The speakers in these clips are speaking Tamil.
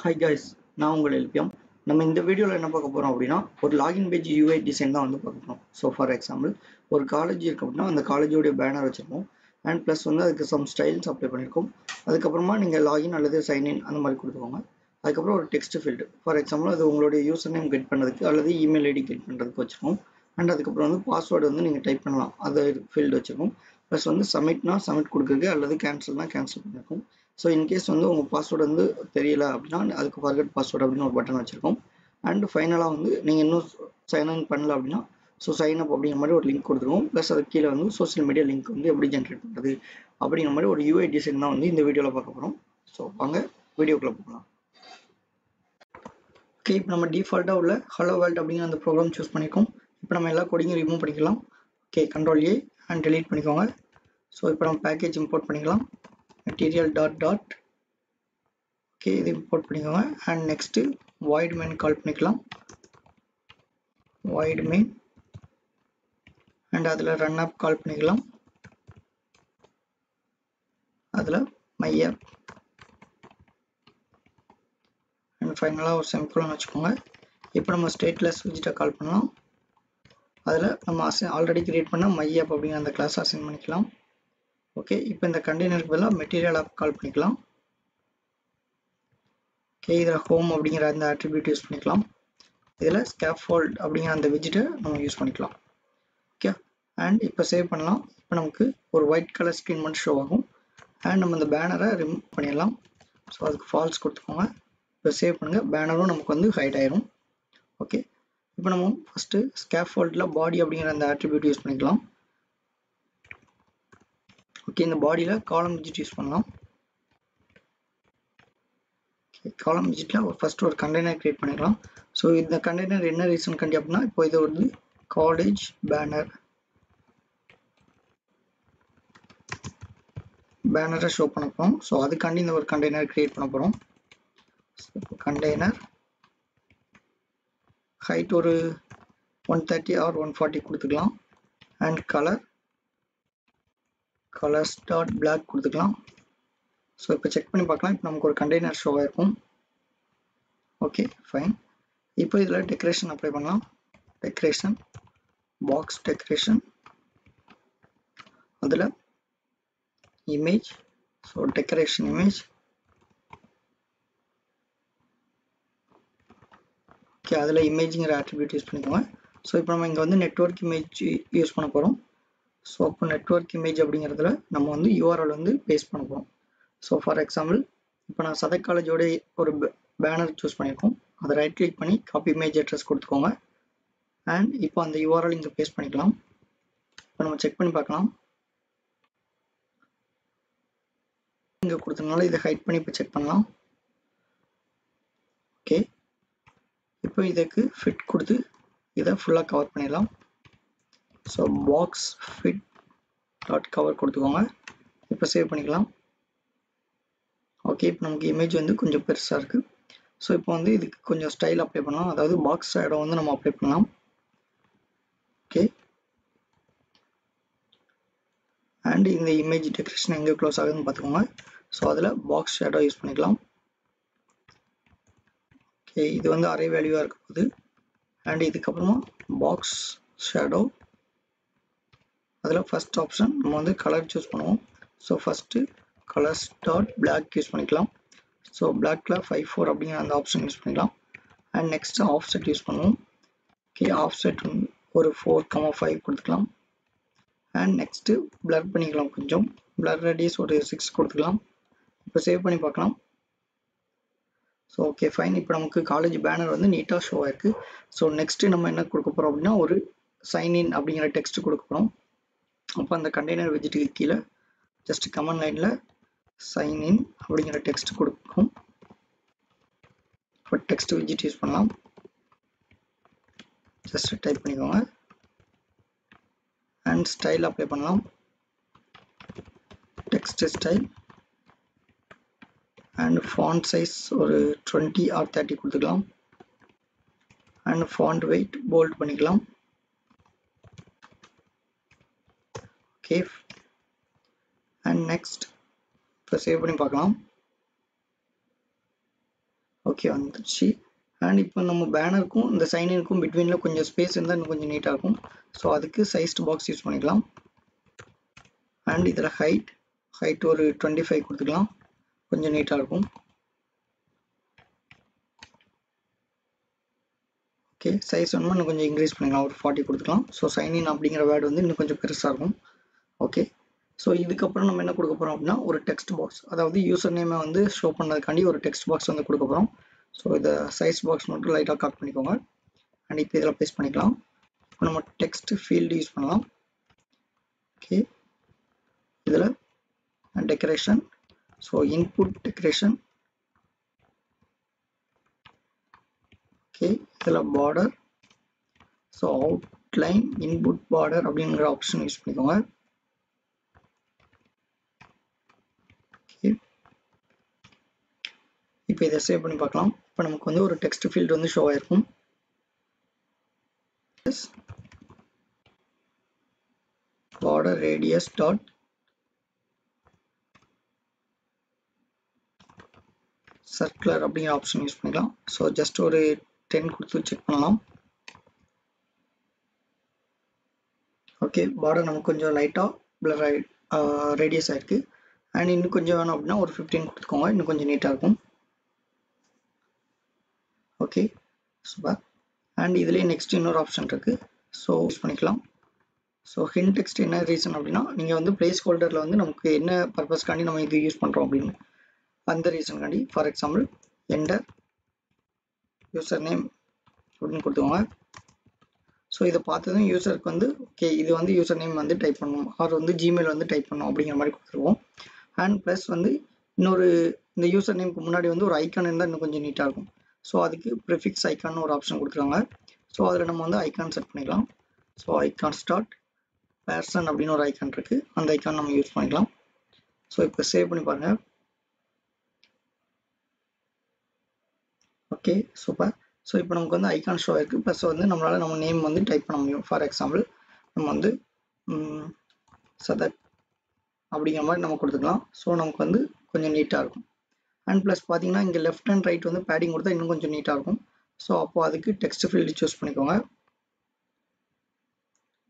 ஹாய் கைஸ், நான் உங்கள் எல்பிஎம். நம்ம இந்த வீடியோவில் என்ன பார்க்க போகிறோம் அப்படின்னா, ஒரு லாகின் பேஜ் யூஐ டிசைன் தான் வந்து பார்க்க போகிறோம். ஸோ ஃபார் எக்ஸாம்பிள், ஒரு காலேஜ் இருக்குது அப்படின்னா அந்த காலேஜோடைய பேனர் வச்சுருக்கோம். அண்ட் ப்ளஸ் வந்து அதுக்கு சம் ஸ்டைல்ஸ் அப்ளை பண்ணியிருக்கோம். அதுக்கப்புறமா நீங்கள் லாகின் அல்லது சைன்இன் அந்த மாதிரி கொடுத்துக்கோங்க. அதுக்கப்புறம் ஒரு டெக்ஸ்ட் ஃபீல்டு, ஃபார் எக்ஸாம்பிள் அது உங்களுடைய யூசர் நேம் கெட் பண்ணுறதுக்கு அல்லது இமெயில் ஐடி கெட் பண்ணுறதுக்கு வச்சுருக்கோம். அண்ட் அதுக்கப்புறம் வந்து பாஸ்வேர்டு வந்து நீங்கள் டைப் பண்ணலாம், அதை ஃபீல்டு வச்சுருக்கோம். ப்ளஸ் வந்து சப்மிட்னா சப்மிட் கொடுக்குறது அல்லது கேன்சல்னா கேன்சல் பண்ணியிருக்கோம். ஸோ இன்கேஸ் வந்து உங்கள் பாஸ்வேர்டு வந்து தெரியல அப்படின்னா அதுக்கு ஃபர்கெட் பாஸ்வேர்டு அப்படின்னு ஒரு பட்டன் வச்சுருக்கோம். அண்ட் ஃபைனலாக வந்து நீங்கள் இன்னும் சைன்இன் பண்ணல அப்படின்னா சைன் அப் அப்படிங்கிற மாதிரி ஒரு லிங்க் கொடுத்துருவோம். ப்ளஸ் அது கீழே வந்து சோஷியல் மீடியா லிங்க் வந்து எப்படி ஜென்ரேட் பண்ணுறது அப்படிங்கிற மாதிரி ஒரு யூஐ டிசைன் தான் வந்து இந்த வீடியோவில் பார்க்க போகிறோம். ஸோ வாங்க வீடியோக்குள்ளே போகலாம். ஓகே, இப்போ நம்ம டிஃபால்ட்டாக உள்ள ஹலோ வேர்ல்ட் அப்படிங்கிற அந்த ப்ரோக்ராம் சூஸ் பண்ணியிருக்கோம். இப்போ நம்ம எல்லா கோடிங்கும் ரிமூவ் பண்ணிக்கலாம். Okay, control A and delete பண்ணிக்கோங்க. ஸோ இப்போ நம்ம பேக்கேஜ் இம்போர்ட் பண்ணிக்கலாம். மெட்டீரியல் டாட் ஓகே, இது இம்போர்ட் பண்ணிக்கோங்க. அண்ட் நெக்ஸ்ட்டு void main கால் பண்ணிக்கலாம். void main அண்ட் அதில் ரன் ஆப் கால் பண்ணிக்கலாம். அதில் my app அண்ட் ஃபைனலாக ஒரு செமிகோலன் வச்சுக்கோங்க. இப்போ நம்ம ஸ்டேட்லெஸ் விஜிட்டை கால் பண்ணலாம். அதில் நம்ம ஆல்ரெடி கிரியேட் பண்ண my app அப்படிங்கிற அந்த கிளாஸ் அசைன் பண்ணிக்கலாம். ஓகே, இப்போ இந்த கண்டெய்னருக்கு பதிலாக மெட்டீரியல் ஆப் கால் பண்ணிக்கலாம். ஓகே, இதில் ஹோம் அப்படிங்கிற அந்த ஆட்ரிபியூட் யூஸ் பண்ணிக்கலாம். இதில் ஸ்கேஃபோல்ட் அப்படிங்கிற அந்த விஜிட்டை நம்ம யூஸ் பண்ணிக்கலாம். ஓகே, அண்ட் இப்போ சேவ் பண்ணலாம். இப்போ நமக்கு ஒரு ஒயிட் கலர் ஸ்க்ரீன் மட்டும் ஷோ ஆகும். அண்ட் நம்ம இந்த பேனரை ரிமூவ் பண்ணிடலாம். ஸோ அதுக்கு ஃபால்ஸ் கொடுத்துக்கோங்க. இப்போ சேவ் பண்ணுங்கள். பேனரும் நமக்கு வந்து ஹைட் ஆயிரும். ஓகே, இப்போ நம்ம ஃபஸ்ட்டு ஸ்கேஃபோல்டில் பாடி அப்படிங்கிற அந்த ஆட்ரிபியூட் யூஸ் பண்ணிக்கலாம். ஓகே, இந்த பாடியில் காலம் விஜிட் யூஸ் பண்ணலாம். காலம் விஜிட்டில் ஃபஸ்ட்டு ஒரு கண்டெய்னர் கிரியேட் பண்ணிடலாம். ஸோ இந்த கண்டெய்னர் என்ன ரீசன் கண்டி அப்படின்னா, இப்போ இது வந்து காலேஜ் பேனரை ஷோ பண்ண போகிறோம். ஸோ அதுக்காண்டி இந்த ஒரு கண்டெய்னர் கிரியேட் பண்ண போகிறோம். கண்டெய்னர் ஹைட் ஒரு 130 ஆர் 140 கொடுத்துக்கலாம். அண்ட் கலர்ஸ் டாட் பிளாக் கொடுத்துக்கலாம். ஸோ இப்போ செக் பண்ணி பார்க்கலாம். இப்போ நமக்கு ஒரு கண்டெய்னர் ஷோ ஆயிருக்கும். Okay, fine. இப்போ இதில் டெக்கரேஷன் அப்ளை பண்ணலாம். டெக்கரேஷன் பாக்ஸ் டெக்கரேஷன், அதில் image, so decoration image. Okay, அதில் இமேஜிங்கிற ஆட்ரிபியூட் யூஸ் பண்ணிக்கோங்க. ஸோ இப்போ நம்ம இங்கே வந்து நெட்வொர்க் இமேஜ் யூஸ் பண்ண போகிறோம். ஸோ அப்போ நெட்வொர்க் இமேஜ் அப்படிங்கிறதுல நம்ம வந்து யூஆர்எல் வந்து பேஸ்ட் பண்ண போகிறோம். ஸோ ஃபார் எக்ஸாம்பிள், இப்போ நான் சதக் காலேஜோட ஒரு பேனர் சூஸ் பண்ணியிருக்கோம். அதை ரைட் கிளிக் பண்ணி காப்பி இமேஜ் அட்ரஸ் கொடுத்துக்கோங்க. அண்ட் இப்போ அந்த யூஆர்எல் இங்கே பேஸ்ட் பண்ணிக்கலாம். இப்போ நம்ம செக் பண்ணி பார்க்கலாம். இங்கே கொடுத்ததுனால இதை ஹைட் பண்ணி இப்போ செக் பண்ணலாம். ஓகே, இப்போ இதுக்கு ஃபிட் கொடுத்து இதை ஃபுல்லாக கவர் பண்ணிடலாம். So box fit dot cover கொடுத்துக்கோங்க. இப்போ சேவ் பண்ணிக்கலாம். ஓகே, இப்போ நமக்கு இமேஜ் வந்து கொஞ்சம் பெருசாக இருக்குது. ஸோ இப்போ வந்து இதுக்கு கொஞ்சம் ஸ்டைல் அப்ளை பண்ணலாம். அதாவது பாக்ஸ் ஷேடோ வந்து நம்ம அப்ளை பண்ணலாம். ஓகே, அண்ட் இந்த இமேஜ் டெக்கரேஷன் எங்கே க்ளோஸ் ஆகுதுன்னு பார்த்துக்கோங்க. ஸோ அதில் பாக்ஸ் ஷேடோ யூஸ் பண்ணிக்கலாம். ஓகே, இது வந்து அரே வேல்யூவாக இருக்க போகுது. அண்ட் இதுக்கப்புறமா பாக்ஸ் ஷேடோ, அதில் ஃபஸ்ட் ஆப்ஷன் நம்ம வந்து கலர் சூஸ் பண்ணுவோம். So first colours dot black use பண்ணிக்கலாம். ஸோ பிளாக்ல 5:4 அப்படிங்கிற அந்த ஆப்ஷன் யூஸ் பண்ணிக்கலாம். அண்ட் நெக்ஸ்ட் ஆஃப்செட் யூஸ் பண்ணுவோம். ஓகே, ஆஃப்செட் ஒரு 4,5 கொடுத்துக்கலாம். அண்ட் நெக்ஸ்ட்டு பிளர் பண்ணிக்கலாம். கொஞ்சம் பிளர் ரேடியஸ் ஒரு 6 கொடுத்துக்கலாம். இப்போ சேவ் பண்ணி பார்க்கலாம். So okay, fine. இப்போ நமக்கு காலேஜ் பேனர் வந்து நீட்டாக ஷோ ஆயிருக்கு. ஸோ நெக்ஸ்ட்டு நம்ம என்ன கொடுக்க போகிறோம் அப்படின்னா, ஒரு சைன்இன் அப்படிங்கிற டெக்ஸ்ட் கொடுக்க போகிறோம். அப்போ அந்த கண்டெய்னர் விஜிட்டுக்கு கீழே ஜஸ்ட் கமெண்ட் லைனில் சைன்இன் அப்படிங்கிற டெக்ஸ்ட் கொடுக்கும். இப்போ டெக்ஸ்ட் விஜிட் யூஸ் பண்ணலாம். ஜஸ்ட் டைப் பண்ணிக்கோங்க. அண்ட் ஸ்டைல் அப்ளை பண்ணலாம். Text style and font size ஒரு 20 ஆர் 30 கொடுத்துக்கலாம். அண்ட் ஃபாண்ட் வெயிட் போல்ட் பண்ணிக்கலாம். ஓகே, அண்ட் நெக்ஸ்ட் இப்போ சேவ் பண்ணி பார்க்கலாம். ஓகே வந்துருச்சு. அண்ட் இப்போ நம்ம பேனருக்கும் இந்த சைனினுக்கும் பிட்வீனில் கொஞ்சம் ஸ்பேஸ் இருந்தால் இன்னும் கொஞ்சம் நீட்டாக இருக்கும். ஸோ அதுக்கு சைஸ்டு பாக்ஸ் யூஸ் பண்ணிக்கலாம். அண்ட் இதில் ஹைட் ஒரு 25 கொடுத்துக்கலாம், கொஞ்சம் நீட்டாக இருக்கும். ஓகே, சைஸ் வேணுமா இன்னும் கொஞ்சம் இன்க்ரீஸ் பண்ணிக்கலாம், ஒரு 40 கொடுத்துக்கலாம். ஸோ சைன்இன் அப்படிங்கிற வேர்டு வந்து இன்னும் கொஞ்சம் பெருசாக இருக்கும். ஓகே, ஸோ இதுக்கப்புறம் நம்ம என்ன கொடுக்க போகிறோம் அப்படின்னா ஒரு டெக்ஸ்ட் பாக்ஸ், அதாவது யூசர் நேமை வந்து ஷோ பண்ணதுக்காண்டி ஒரு டெக்ஸ்ட் பாக்ஸ் வந்து கொடுக்க போகிறோம். ஸோ இதை சைஸ் பாக்ஸ் மட்டும் லைட்டாக கட் பண்ணிக்கோங்க. அண்ட் இப்போ இதில் பேஸ்ட் பண்ணிக்கலாம். இப்போ நம்ம டெக்ஸ்ட் ஃபீல்டு யூஸ் பண்ணலாம். ஓகே, இதில் decoration, so input decoration. Okay, இதில் border, so outline input border அப்படிங்கிற ஆப்ஷன் யூஸ் பண்ணிக்கோங்க. ஓகே, இப்போ இதை சேவ் பண்ணி பார்க்கலாம். இப்போ நமக்கு வந்து ஒரு டெக்ஸ்ட் ஃபீல்டு வந்து ஷோ ஆயிருக்கும். பார்டர் ரேடியஸ் டாட் சர்க்குலர் அப்படிங்கிற ஆப்ஷன் யூஸ் பண்ணிக்கலாம். ஸோ ஜஸ்ட் ஒரு 10 கொடுத்து செக் பண்ணலாம். ஓகே, பார்டர் நமக்கு கொஞ்சம் லைட்டாக பிளர் ரேடியஸ் ஆயிருக்கு. அண்ட் இன்னும் கொஞ்சம் வேணும் அப்படின்னா ஒரு 15 கொடுத்துக்கோங்க, இன்னும் கொஞ்சம் நீட்டாக இருக்கும். Okay, super. அண்ட் இதுலேயே நெக்ஸ்ட் இன்னொரு ஆப்ஷன் இருக்குது, ஸோ யூஸ் பண்ணிக்கலாம். ஸோ ஹிண்ட் டெக்ஸ்ட் என்ன ரீசன் அப்படின்னா நீங்கள் வந்து பிளேஸ் ஹோல்டரில் வந்து நமக்கு என்ன பர்பஸ்க்காண்டி நம்ம இது யூஸ் பண்ணுறோம் அப்படின்னு அந்த ரீசன்காண்டி. For example enter user name அப்படின்னு கொடுத்துக்கோங்க. ஸோ இதை பார்த்ததும் யூசருக்கு வந்து ஓகே இது வந்து யூசர் நேம் வந்து டைப் பண்ணணும், ஆர் வந்து ஜிமெயில் வந்து டைப் பண்ணணும் அப்படிங்கிற மாதிரி கொடுத்துருவோம். அண்ட் ப்ளஸ் வந்து இன்னொரு இந்த யூசர் நேமுக்கு முன்னாடி வந்து ஒரு ஐக்கான் இருந்தால் இன்னும் கொஞ்சம் நீட்டாக இருக்கும். ஸோ அதுக்கு ப்ரிஃபிக்ஸ் ஐக்கான் ஒரு ஆப்ஷன் கொடுத்துருவாங்க. ஸோ அதில் நம்ம வந்து ஐக்கான் செட் பண்ணிக்கலாம். ஸோ ஐக்கான் ஸ்டார்ட் பேர்சன் அப்படின்னு ஒரு ஐக்கான் இருக்குது, அந்த ஐக்கான் நம்ம யூஸ் பண்ணிக்கலாம். ஸோ இப்போ சேவ் பண்ணி பாருங்கள். Okay, super. ஸோ இப்போ நமக்கு வந்து ஐக்கான் ஷோ இருக்குது, ப்ளஸ் வந்து நம்மளால் நம்ம நேம் வந்து டைப் பண்ண முடியும். ஃபார் எக்ஸாம்பிள் நம்ம வந்து சதக் அப்படிங்கிற மாதிரி நம்ம கொடுத்துக்கலாம். ஸோ நமக்கு வந்து கொஞ்சம் நீட்டாக இருக்கும். அண்ட் ப்ளஸ் பார்த்தீங்கன்னா இங்கே லெஃப்ட் அண்ட் ரைட் வந்து பேடிங் கொடுத்தா இன்னும் கொஞ்சம் நீட்டாக இருக்கும். ஸோ அப்போ அதுக்கு டெக்ஸ்ட் ஃபீல்டு சூஸ் பண்ணிக்கோங்க.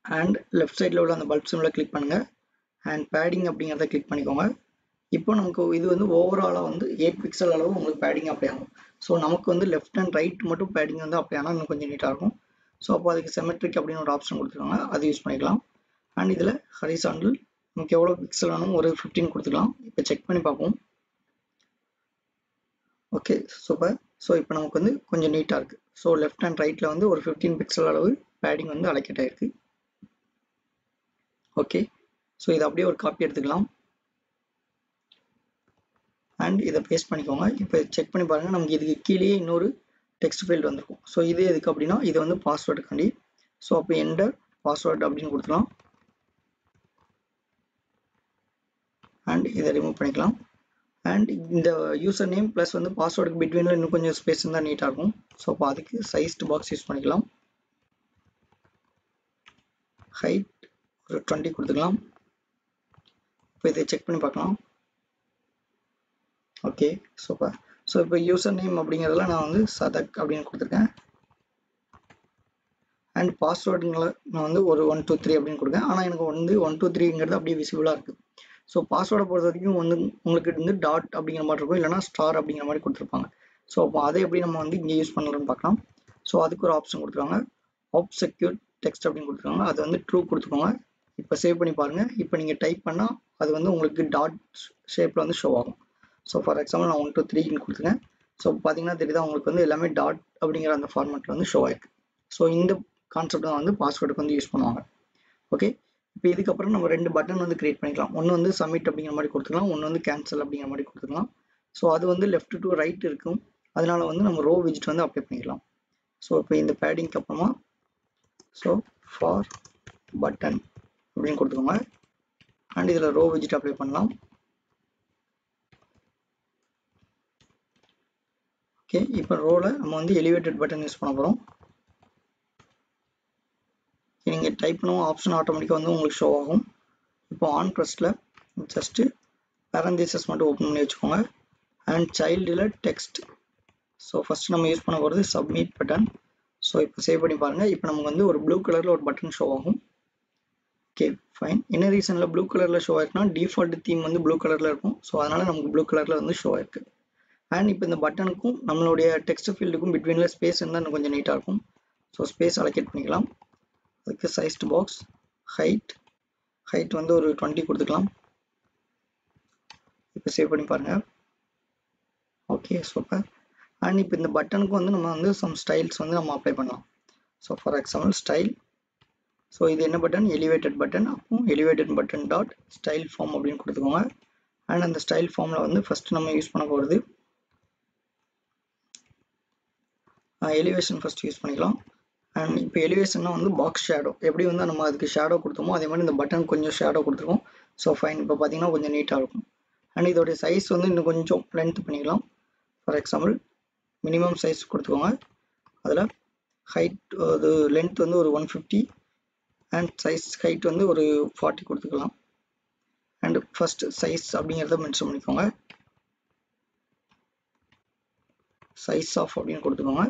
அண்ட் லெஃப்ட் சைடில் உள்ள அந்த பல்ப் சிம்பிளை கிளிக் பண்ணுங்கள். அண்ட் பேடிங் அப்படிங்கிறத கிளிக் பண்ணிக்கோங்க. இப்போ நமக்கு இது வந்து ஓவராலாக வந்து 8 பிக்சல் அளவு உங்களுக்கு பேடிங் அப்ளை ஆகும். ஸோ நமக்கு வந்து லெஃப்ட் அண்ட் ரைட் மட்டும் பேடிங் வந்து அப்ளை ஆனால் இன்னும் கொஞ்சம் நீட்டாக இருக்கும். ஸோ அப்போ அதுக்கு சிமெட்ரிக் அப்படின்னு ஒரு ஆப்ஷன் கொடுத்துருக்காங்க, அது யூஸ் பண்ணிக்கலாம். அண்ட் இதில் ஹரிசாண்டல் நமக்கு எவ்வளோ பிக்சல் வேணும் ஒரு 15 கொடுத்துக்கலாம். இப்போ செக் பண்ணி பார்ப்போம். Okay, super. ஸோ இப்போ நமக்கு வந்து கொஞ்சம் நீட்டாக இருக்குது. ஸோ லெஃப்ட் அண்ட் ரைட்டில் வந்து ஒரு 15 பிக்சல் அளவு பேடிங் வந்து அலோகேட் ஆகிருக்கு. ஓகே, ஸோ இதை அப்படியே ஒரு காப்பி எடுத்துக்கலாம். அண்ட் இதை பேஸ்ட் பண்ணிக்கோங்க. இப்போ செக் பண்ணி பாருங்கள், நமக்கு இதுக்கு கீழேயே இன்னொரு டெக்ஸ்ட் ஃபீல்டு வந்திருக்கும். ஸோ இது எதுக்கு அப்படின்னா இது வந்து பாஸ்வேர்டுக்காண்டி. ஸோ அப்போ என்டர் பாஸ்வேர்டு அப்படின்னு கொடுத்துக்கலாம். அண்ட் இதை ரிமூவ் பண்ணிக்கலாம். அண்ட் இந்த யூசர் நேம் ப்ளஸ் வந்து பாஸ்வேர்டுக்கு பிட்வீனில் இன்னும் கொஞ்சம் ஸ்பேஸ் இருந்தால் நீட்டாக இருக்கும். ஸோ அப்போ அதுக்கு சைஸ்டு பாக்ஸ் யூஸ் பண்ணிக்கலாம். ஹைட் ஒரு 20 கொடுத்துக்கலாம். இப்போ இதை செக் பண்ணி பார்க்கலாம். Okay, super. ஸோ இப்போ யூசர் நேம் அப்படிங்கிறதுல நான் வந்து சதக் அப்படின்னு கொடுத்துருக்கேன். அண்ட் பாஸ்வேர்டுங்களை நான் வந்து ஒரு 1 2 3 அப்படின்னு கொடுக்கேன். ஆனால் எனக்கு வந்து 1 2 3ங்கிறது அப்படியே விசிபிளாக இருக்குது. ஸோ பாஸ்வேர்டை பொறுத்த வரைக்கும் வந்து உங்களுக்கு வந்து டாட் அப்படிங்கிற மாதிரி இருக்கும், இல்லைனா ஸ்டார் அப்படிங்கிற மாதிரி கொடுத்துருப்பாங்க. ஸோ அப்போ அதை எப்படி நம்ம வந்து இங்கே யூஸ் பண்ணலாம்னு பார்க்கலாம். ஸோ அதுக்கு ஒரு ஆப்ஷன் கொடுத்துருவாங்க, ஆப் செக்யூர் டெக்ஸ்ட் அப்படின்னு கொடுத்துருவாங்க. அது வந்து ட்ரூ கொடுத்துக்கோங்க. இப்போ சேவ் பண்ணி பாருங்கள். இப்போ நீங்கள் டைப் பண்ணால் அது வந்து உங்களுக்கு டாட் ஷேப்பில் வந்து ஷோ ஆகும். ஸோ ஃபார் எக்ஸாம்பிள் நான் 1 2 3 கொடுத்துருக்கேன். ஸோ பார்த்தீங்கன்னா தெரியுதா உங்களுக்கு வந்து எல்லாமே டாட் அப்படிங்கிற அந்த ஃபார்மேட்டில் வந்து ஷோ ஆயிருக்கு. ஸோ இந்த கான்செப்ட் தான் வந்து பாஸ்வேர்டுக்கு வந்து யூஸ் பண்ணுவாங்க. ஓகே, இப்போ இதுக்கப்புறம் நம்ம 2 பட்டன் வந்து கிரியேட் பண்ணிக்கலாம். ஒன்று வந்து சப்மிட் அப்படிங்கிற மாதிரி கொடுத்துக்கலாம், ஒன்று வந்து கேன்சல் அப்படிங்கிற மாதிரி கொடுத்துக்கலாம். ஸோ அது வந்து லெஃப்ட் டு ரைட் இருக்கும், அதனால வந்து நம்ம ரோ விஜிட் வந்து அப்ளை பண்ணிக்கலாம். ஸோ இப்போ இந்த பேடிங்க்கு அப்புறமா ஸோ ஃபார் பட்டன் அப்படின்னு கொடுத்துக்கோங்க. அண்ட் இதில் ரோ விஜிட் அப்ளை பண்ணலாம். ஓகே, இப்போ ரோவில் நம்ம வந்து எலிவேட்டட் பட்டன் யூஸ் பண்ண போகிறோம். நீங்கள் டைப் பண்ணுவோம் ஆப்ஷன் ஆட்டோமேட்டிக்காக வந்து உங்களுக்கு ஷோ ஆகும். இப்போ ஆன் ப்ரெஸ்ஸில் ஜஸ்ட்டு பேரந்தீசஸ் மட்டும் ஓப்பன் பண்ணி வச்சுக்கோங்க. அண்ட் சைல்டில் டெக்ஸ்ட் ஸோ ஃபஸ்ட் நம்ம யூஸ் பண்ண போகிறது சப்மிட் பட்டன். ஸோ இப்போ சேவ் பண்ணி பாருங்கள். இப்போ நமக்கு வந்து ஒரு ப்ளூ கலரில் ஒரு பட்டன் ஷோ ஆகும். Okay fine. என்ன ரீசனில் ப்ளூ கலரில் ஷோ ஆயிருக்குன்னா டிஃபால்ட் தீம் வந்து ப்ளூ கலரில் இருக்கும். ஸோ அதனால் நமக்கு ப்ளூ கலரில் வந்து ஷோ ஆயிருக்கு. அண்ட் இப்போ இந்த பட்டனுக்கும் நம்மளுடைய டெக்ஸ்ட் ஃபீல்டுக்கும் பிட்வீனில் ஸ்பேஸ் இருந்தால் இன்னும் கொஞ்சம் நீட்டாக இருக்கும். ஸோ ஸ்பேஸ் அலோகேட் பண்ணிக்கலாம். அதுக்கு சைஸ்டு பாக்ஸ், ஹைட் வந்து ஒரு 20 கொடுத்துக்கலாம். இப்போ சேவ் பண்ணி பாருங்கள். Okay super. அண்ட் இப்போ இந்த பட்டனுக்கு வந்து நம்ம வந்து சம் ஸ்டைல்ஸ் வந்து நம்ம அப்ளை பண்ணலாம். So for example style. So இது என்ன பட்டன்? Elevated button. அப்போ elevated button dot style form அப்படின்னு கொடுத்துக்கோங்க. அண்ட் அந்த ஸ்டைல் ஃபார்மில் வந்து ஃபஸ்ட்டு நம்ம யூஸ் பண்ண போகிறது எலிவேஷன் ஃபஸ்ட் யூஸ் பண்ணிக்கலாம். அண்ட் இப்போ எலிவேஷன்னா வந்து பாக்ஸ் ஷேடோ. எப்படி வந்து நம்ம அதுக்கு ஷேடோ கொடுத்தோமோ அதே மாதிரி இந்த பட்டன் கொஞ்சம் ஷேடோ கொடுத்துருக்கோம். So fine. இப்போ பார்த்தீங்கன்னா கொஞ்சம் நீட்டாக இருக்கும். அண்ட் இதோடைய சைஸ் வந்து இன்னும் கொஞ்சம் லென்த் பண்ணிக்கலாம். ஃபார் எக்ஸாம்பிள் மினிமம் சைஸ் கொடுத்துக்கோங்க. அதில் ஹைட் அது லென்த் வந்து ஒரு 150 அண்ட் ஹைட் வந்து ஒரு 40 கொடுத்துக்கலாம். அண்ட் ஃபர்ஸ்ட் சைஸ் அப்படிங்கிறத மென்ஷன் பண்ணிக்கோங்க. சைஸ் ஆஃப் அப்படின்னு கொடுத்துக்கோங்க.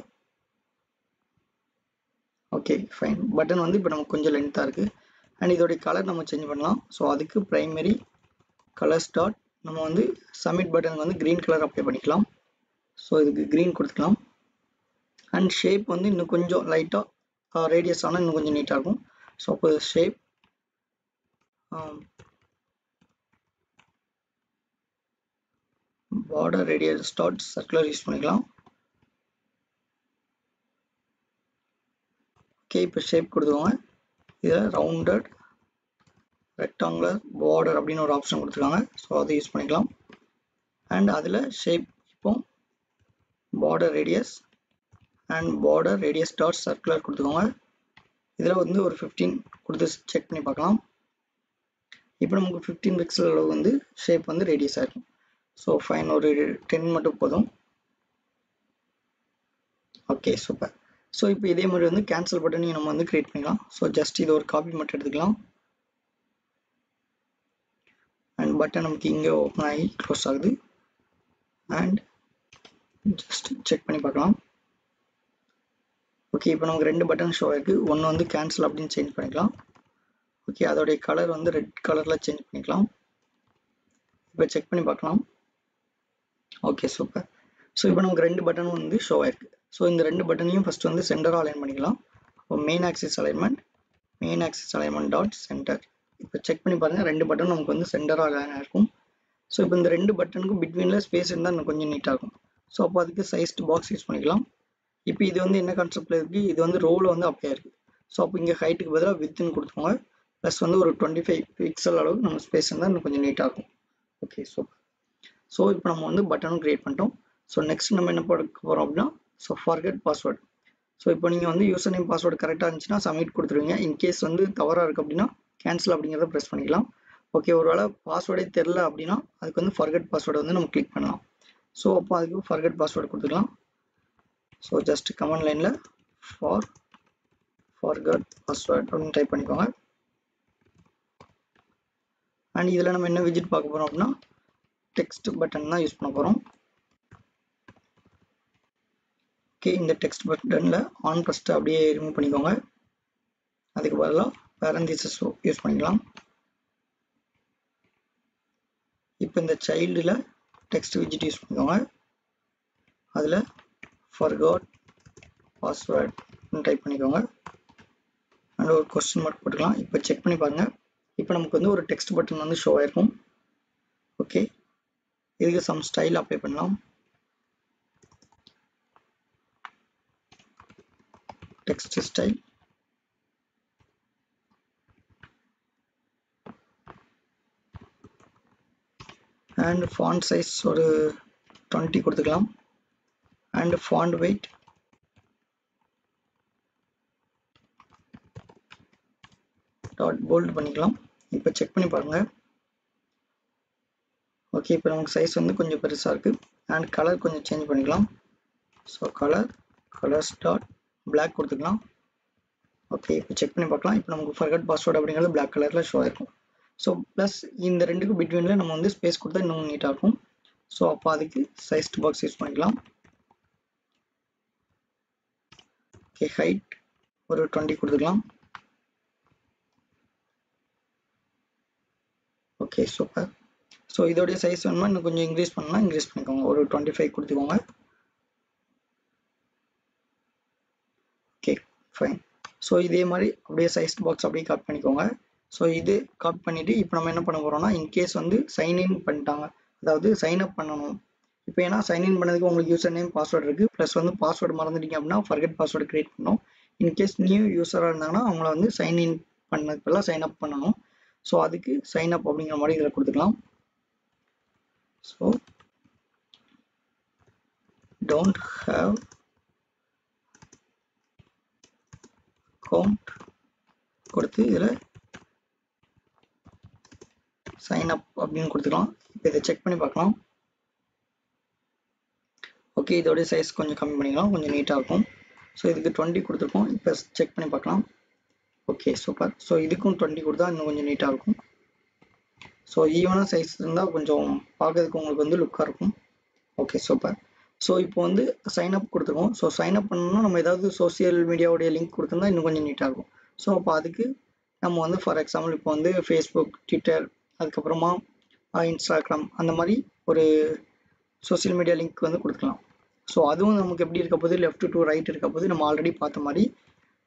Okay fine. பட்டன் வந்து இப்போ நமக்கு கொஞ்சம் லென்த்தாக இருக்குது. அண்ட் இதோடைய கலர் நம்ம சேஞ்ச் பண்ணலாம். ஸோ அதுக்கு ப்ரைமரி கலர்ஸ் டாட் நம்ம வந்து சப்மிட் பட்டனுக்கு வந்து க்ரீன் கலர் அப்ளை பண்ணிக்கலாம். ஸோ இதுக்கு க்ரீன் கொடுத்துக்கலாம். அண்ட் ஷேப் வந்து இன்னும் கொஞ்சம் லைட்டாக ரேடியஸ் ஆனால் இன்னும் கொஞ்சம் நீட்டாக இருக்கும். ஸோ அப்போ shape border radius dot circular use பண்ணிக்கலாம். ஓகே இப்போ ஷேப் கொடுத்துக்கோங்க. இதில் ரவுண்டட் ரெக்டாங்குலர் பார்டர் அப்படின்னு ஒரு ஆப்ஷன் கொடுத்துருக்காங்க. ஸோ அதை யூஸ் பண்ணிக்கலாம். அண்ட் அதில் ஷேப் இப்போ border radius and border radius dot circular கொடுத்துக்கோங்க. இதில் வந்து ஒரு 15 கொடுத்து செக் பண்ணி பார்க்கலாம். இப்போ நமக்கு 15 பிக்சல் அளவு வந்து ஷேப் வந்து ரேடியஸ் ஆகிருக்கும். So fine. ஒரு 10 மட்டும் போதும். Okay super. ஸோ இப்போ இதே மாதிரி வந்து கேன்சல் பட்டனையும் நம்ம வந்து கிரியேட் பண்ணிக்கலாம். ஸோ ஜஸ்ட் இது ஒரு காப்பி மட்டும் எடுத்துக்கலாம். அண்ட் பட்டன் நமக்கு இங்கே ஓப்பன் ஆகி க்ளோஸ் ஆகுது. அண்ட் ஜஸ்ட் செக் பண்ணி பார்க்கலாம். ஓகே இப்போ நமக்கு 2 பட்டன் ஷோ ஆயிருக்கு. ஒன்று வந்து கேன்சல் அப்படின்னு சேஞ்ச் பண்ணிக்கலாம். ஓகே அதோடைய கலர் வந்து ரெட் கலரில் சேஞ்ச் பண்ணிக்கலாம். இப்போ செக் பண்ணி பார்க்கலாம். Okay super. ஸோ இப்போ நமக்கு 2 பட்டனும் வந்து ஷோ ஆயிருக்கு. ஸோ இந்த 2 பட்டனையும் ஃபஸ்ட்டு வந்து சென்டராக அலைன் பண்ணிக்கலாம். இப்போ main axis alignment dot centre. இப்போ செக் பண்ணி பாருங்கள். 2 பட்டன் நமக்கு வந்து சென்டராக அலைன் ஆயிருக்கும். ஸோ இப்போ இந்த 2 பட்டனுக்கும் பிட்வீனில் ஸ்பேஸ் இருந்தால் இன்னும் கொஞ்சம் நீட்டாக இருக்கும். ஸோ அப்போ அதுக்கு சைஸ்டு பாக்ஸ் யூஸ் பண்ணிக்கலாம். இப்போ இது வந்து என்ன கான்செப்டில் இருக்குது? இது வந்து ரோவில் வந்து அப்ளை ஆயிருக்கு. ஸோ அப்போ இங்கே ஹைட்டுக்கு பதிலாக வித்துன்னு கொடுத்துக்கோங்க. ப்ளஸ் வந்து ஒரு 25 பிக்சல் அளவுக்கு நம்ம ஸ்பேஸ் இருந்தால் இன்னும் கொஞ்சம் நீட்டாக இருக்கும். Okay super. ஸோ இப்போ நம்ம வந்து பட்டனும் கிரியேட் பண்ணிட்டோம். ஸோ நெக்ஸ்ட் நம்ம என்ன பார்க்க போகிறோம் அப்படின்னா forget பாஸ்வேர்டு. ஸோ இப்போ நீங்கள் வந்து யூசர் நேம் பாஸ்வேர்டு கரெக்டாக இருந்துச்சுன்னா சப்மிட் கொடுத்துருவீங்க. இன்கேஸ் வந்து தவறாக இருக்குது அப்படின்னா கேன்சல் அப்படிங்கிறத ப்ரெஸ் பண்ணிக்கலாம். ஓகே ஒருவேளை பாஸ்வேர்டே தெரில அப்படின்னா அதுக்கு வந்து forget பாஸ்வேர்டை வந்து நம்ம கிளிக் பண்ணலாம். ஸோ அப்போ அதுக்கு forget பாஸ்வேர்டு கொடுத்துக்கலாம். ஸோ ஜஸ்ட் கமெண்ட் லைனில் forget பாஸ்வேர்டு அப்படின்னு டைப் பண்ணிக்கோங்க. அண்ட் இதில் நம்ம என்ன விஜிட் பார்க்க போகிறோம் அப்படின்னா டெக்ஸ்ட் பட்டன் தான் யூஸ் பண்ண போகிறோம். ஓகே இந்த டெக்ஸ்ட் பட்டனில் ஆன் ஃபஸ்ட்டு அப்படியே ரிமூவ் பண்ணிக்கோங்க. அதுக்கு பதிலாக பேரந்திசஸ் யூஸ் பண்ணிக்கலாம். இப்போ இந்த சைல்டில் டெக்ஸ்ட் விஜிட் யூஸ் பண்ணிக்கோங்க. அதில் forgot பாஸ்வேர்டு டைப் பண்ணிக்கோங்க. அண்ட் ஒரு கொஸ்டின் மார்க் போட்டுக்கலாம். இப்போ செக் பண்ணி பாருங்கள். இப்போ நமக்கு வந்து ஒரு டெக்ஸ்ட் பட்டன் வந்து ஷோ ஆயிருக்கும். ஓகே இதுக்கு சம் ஸ்டைல் அப்ளை பண்ணலாம். Text style and font size ஒரு 20 கொடுத்துக்கலாம். And font weight dot bold பண்ணிக்கலாம். இப்போ செக் பண்ணி பாருங்கள். ஓகே இப்போ நமக்கு சைஸ் வந்து கொஞ்சம் பெருசாக இருக்குது. அண்ட் கலர் கொஞ்சம் சேஞ்ச் பண்ணிக்கலாம். ஸோ கலர்ஸ் டாட் பிளாக் கொடுத்துக்கலாம். ஓகே இப்போ செக் பண்ணி பார்க்கலாம். இப்போ நமக்கு forget பாஸ்வேர்டு அப்படிங்கிறது பிளாக் கலரில் ஷோ ஆயிருக்கும். ஸோ ப்ளஸ் இந்த ரெண்டுக்கும் பிட்வீனில் நம்ம வந்து ஸ்பேஸ் கொடுத்தா இன்னும் நீட்டாக இருக்கும். ஸோ அப்போ அதுக்கு சைஸ்டு பாக்ஸ் யூஸ் பண்ணிக்கலாம். ஓகே, ஹைட் ஒரு 20 கொடுத்துக்கலாம். Okay, super. ஸோ இதோடைய சைஸ் வேணுமா இன்னும் கொஞ்சம் இன்க்ரீஸ் பண்ணால் இன்க்ரீஸ் பண்ணிக்கோங்க. ஒரு 25 கொடுத்துக்கோங்க. Okay, fine. ஸோ இதே மாதிரி அப்படியே சைஸ் பாக்ஸ் அப்படியே காப்பி பண்ணிக்கோங்க. ஸோ இது காப்பி பண்ணிவிட்டு இப்போ நம்ம என்ன பண்ண போகிறோம்னா, இன்கேஸ் வந்து சைன்இன் பண்ணிட்டாங்க, அதாவது சைன் அப் பண்ணணும். இப்போ ஏன்னா சைன்இன் பண்ணதுக்கு உங்களுக்கு யூசர் நேம் பாஸ்வேர்டு இருக்குது, ப்ளஸ் வந்து பாஸ்வேர்டு மறந்துட்டீங்க அப்படின்னா ஃபர்கெட் பாஸ்வேர்டு கிரியேட் பண்ணணும். இன்கேஸ் நியூ யூஸராக இருந்தாங்கன்னா அவங்கள வந்து சைன்இன் பண்ணதுக்கெல்லாம் சைன் அப் பண்ணணும். ஸோ அதுக்கு சைன் அப் அப்படிங்கிற மாதிரி இதில் கொடுத்துக்கலாம். ஸோ don't have account கொடுத்து இதில் சைன் அப் அப்படின்னு கொடுத்துக்கலாம். இப்போ இதை செக் பண்ணி பார்க்கலாம். ஓகே, இதோடைய சைஸ் கொஞ்சம் கம்மி பண்ணிக்கலாம், கொஞ்சம் நீட்டாக இருக்கும். ஸோ இதுக்கு 20 கொடுத்துருக்கோம். இப்போ செக் பண்ணி பார்க்கலாம். Okay, super. ஸோ இதுக்கும் 20 கொடுத்தா இன்னும் கொஞ்சம் நீட்டாக இருக்கும். ஸோ ஈவனாக சைஸ் இருந்தால் கொஞ்சம் பார்க்கறதுக்கு உங்களுக்கு வந்து லுக்காக இருக்கும். Okay, super. ஸோ இப்போ வந்து சைன் அப் கொடுத்துருக்கோம். ஸோ சைன் அப் பண்ணணும்னா நம்ம ஏதாவது சோசியல் மீடியாவுடைய லிங்க் கொடுத்துருந்தா இன்னும் கொஞ்சம் நீட்டாக இருக்கும். ஸோ அப்போ அதுக்கு நம்ம வந்து ஃபார் எக்ஸாம்பிள் இப்போ வந்து ஃபேஸ்புக், ட்விட்டர், அதுக்கப்புறமா இன்ஸ்டாகிராம் அந்த மாதிரி ஒரு சோசியல் மீடியா லிங்க் வந்து கொடுக்கலாம். ஸோ அதுவும் நமக்கு எப்படி இருக்க போது, லெஃப்ட் டு ரைட் இருக்க போது நம்ம ஆல்ரெடி பார்த்த மாதிரி.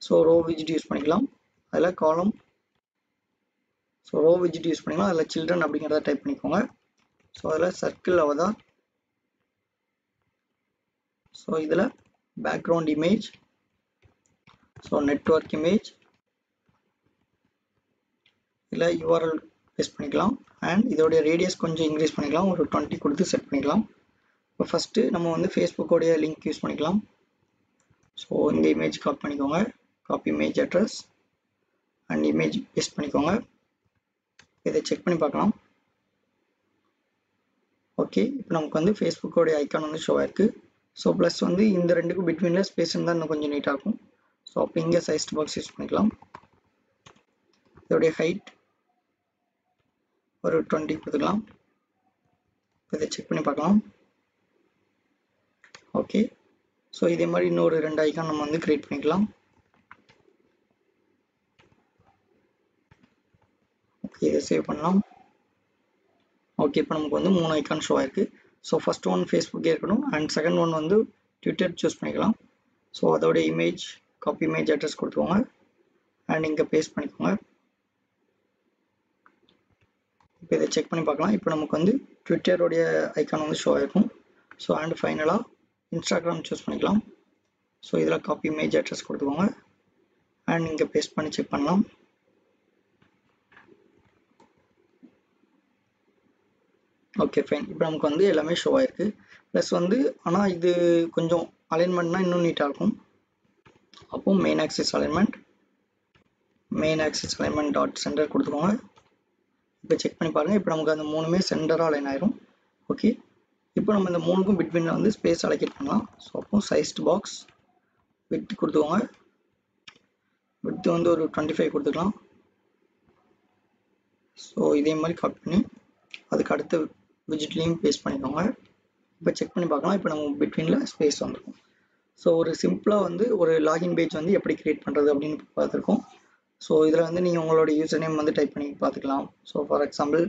ஸோ ரோ விஜிட் யூஸ் பண்ணிக்கலாம், அதில் காலம். ஸோ ரோ விஜிட் யூஸ் பண்ணிக்கலாம், அதில் சில்ட்ரன் அப்படிங்கிறத டைப் பண்ணிக்கோங்க. ஸோ அதில் சர்க்கிள் அவதார். ஸோ இதில் background image, so network image, இதில் யூஆர்எல் பேஸ்ட் பண்ணிக்கலாம். அண்ட் இதோடைய ரேடியஸ் கொஞ்சம் இன்க்ரீஸ் பண்ணிக்கலாம், ஒரு 20 கொடுத்து செட் பண்ணிக்கலாம். இப்போ ஃபஸ்ட்டு நம்ம வந்து ஃபேஸ்புக்கோடைய லிங்க் யூஸ் பண்ணிக்கலாம். ஸோ இந்த இமேஜ் காப்பி பண்ணிக்கோங்க, copy image address and image paste பண்ணிக்கோங்க. இதை செக் பண்ணி பார்க்கலாம். ஓகே, இப்போ நமக்கு வந்து ஃபேஸ்புக்கோடைய ஐக்கான் வந்து ஷோ ஆயிருக்கு. ஸோ ப்ளஸ் வந்து இந்த ரெண்டுக்கும் பிட்வீனில் ஸ்பேஸ் இருந்தால் இன்னும் கொஞ்சம் நீட்டாக இருக்கும். ஸோ அப்போ இங்கே சைஸ்ட் பாக்ஸ் யூஸ் பண்ணிக்கலாம். இதோடைய ஹைட் ஒரு 20 கொடுத்துக்கலாம். இதை செக் பண்ணி பார்க்கலாம். ஓகே, ஸோ இதே மாதிரி இன்னொரு 2 ஐக்கான் நம்ம வந்து கிரியேட் பண்ணிக்கலாம். ஓகே, இதை சேவ் பண்ணலாம். ஓகே, இப்போ நமக்கு வந்து 3 ஐக்கான் ஷோ ஆயிருக்கு. ஸோ ஃபர்ஸ்ட் ஒன் ஃபேஸ்புக்கே இருக்கணும் அண்ட் செகண்ட் ஒன் வந்து ட்விட்டர் சூஸ் பண்ணிக்கலாம். ஸோ அதோடைய இமேஜ் காப்பி இமேஜ் அட்ரஸ் கொடுத்துக்கோங்க அண்ட் இங்கே பேஸ்ட் பண்ணிக்கோங்க. இப்போ இதை செக் பண்ணி பார்க்கலாம். இப்போ நமக்கு வந்து ட்விட்டருடைய ஐக்கான் வந்து ஷோ ஆயிருக்கும். ஸோ அண்ட் ஃபைனலாக இன்ஸ்டாகிராம் சூஸ் பண்ணிக்கலாம். ஸோ இதில் காப்பி இமேஜ் அட்ரஸ் கொடுத்துக்கோங்க அண்ட் இங்கே பேஸ்ட் பண்ணி செக் பண்ணலாம். Okay, fine. இப்போ நமக்கு வந்து எல்லாமே ஷோ ஆயிருக்கு. ப்ளஸ் வந்து ஆனால் இது கொஞ்சம் அலைன்மெண்ட்னா இன்னும் நீட்டாக இருக்கும். அப்போ main axis alignment dot centre கொடுத்துக்கோங்க. இப்போ செக் பண்ணி பாருங்கள். இப்போ நமக்கு அந்த 3மே சென்டராக அலைன் ஆயிரும். ஓகே, இப்போ நம்ம இந்த 3க்கும் பிட்வீனில் வந்து ஸ்பேஸ் அலோகேட் பண்ணலாம். ஸோ அப்போ சைஸ்ட் பாக்ஸ் வித் கொடுத்துக்கோங்க. வித் வந்து ஒரு 25 கொடுத்துக்கலாம். ஸோ இதே மாதிரி காப்பி பண்ணி அதுக்கு அடுத்த விஜிட்லேயும் பேஸ்ட் பண்ணிக்கோங்க. இப்போ செக் பண்ணி பார்க்கலாம். இப்போ நம்ம பிட்வீனில் ஸ்பேஸ் வந்துருக்கும். ஸோ ஒரு சிம்பிளாக வந்து ஒரு லாகின் பேஜ் வந்து எப்படி கிரியேட் பண்ணுறது அப்படின்னு பார்த்துருக்கோம். ஸோ இதில் வந்து நீங்கள் உங்களோட யூசர் நேம் வந்து டைப் பண்ணி பார்த்துக்கலாம். ஸோ ஃபார் எக்ஸாம்பிள்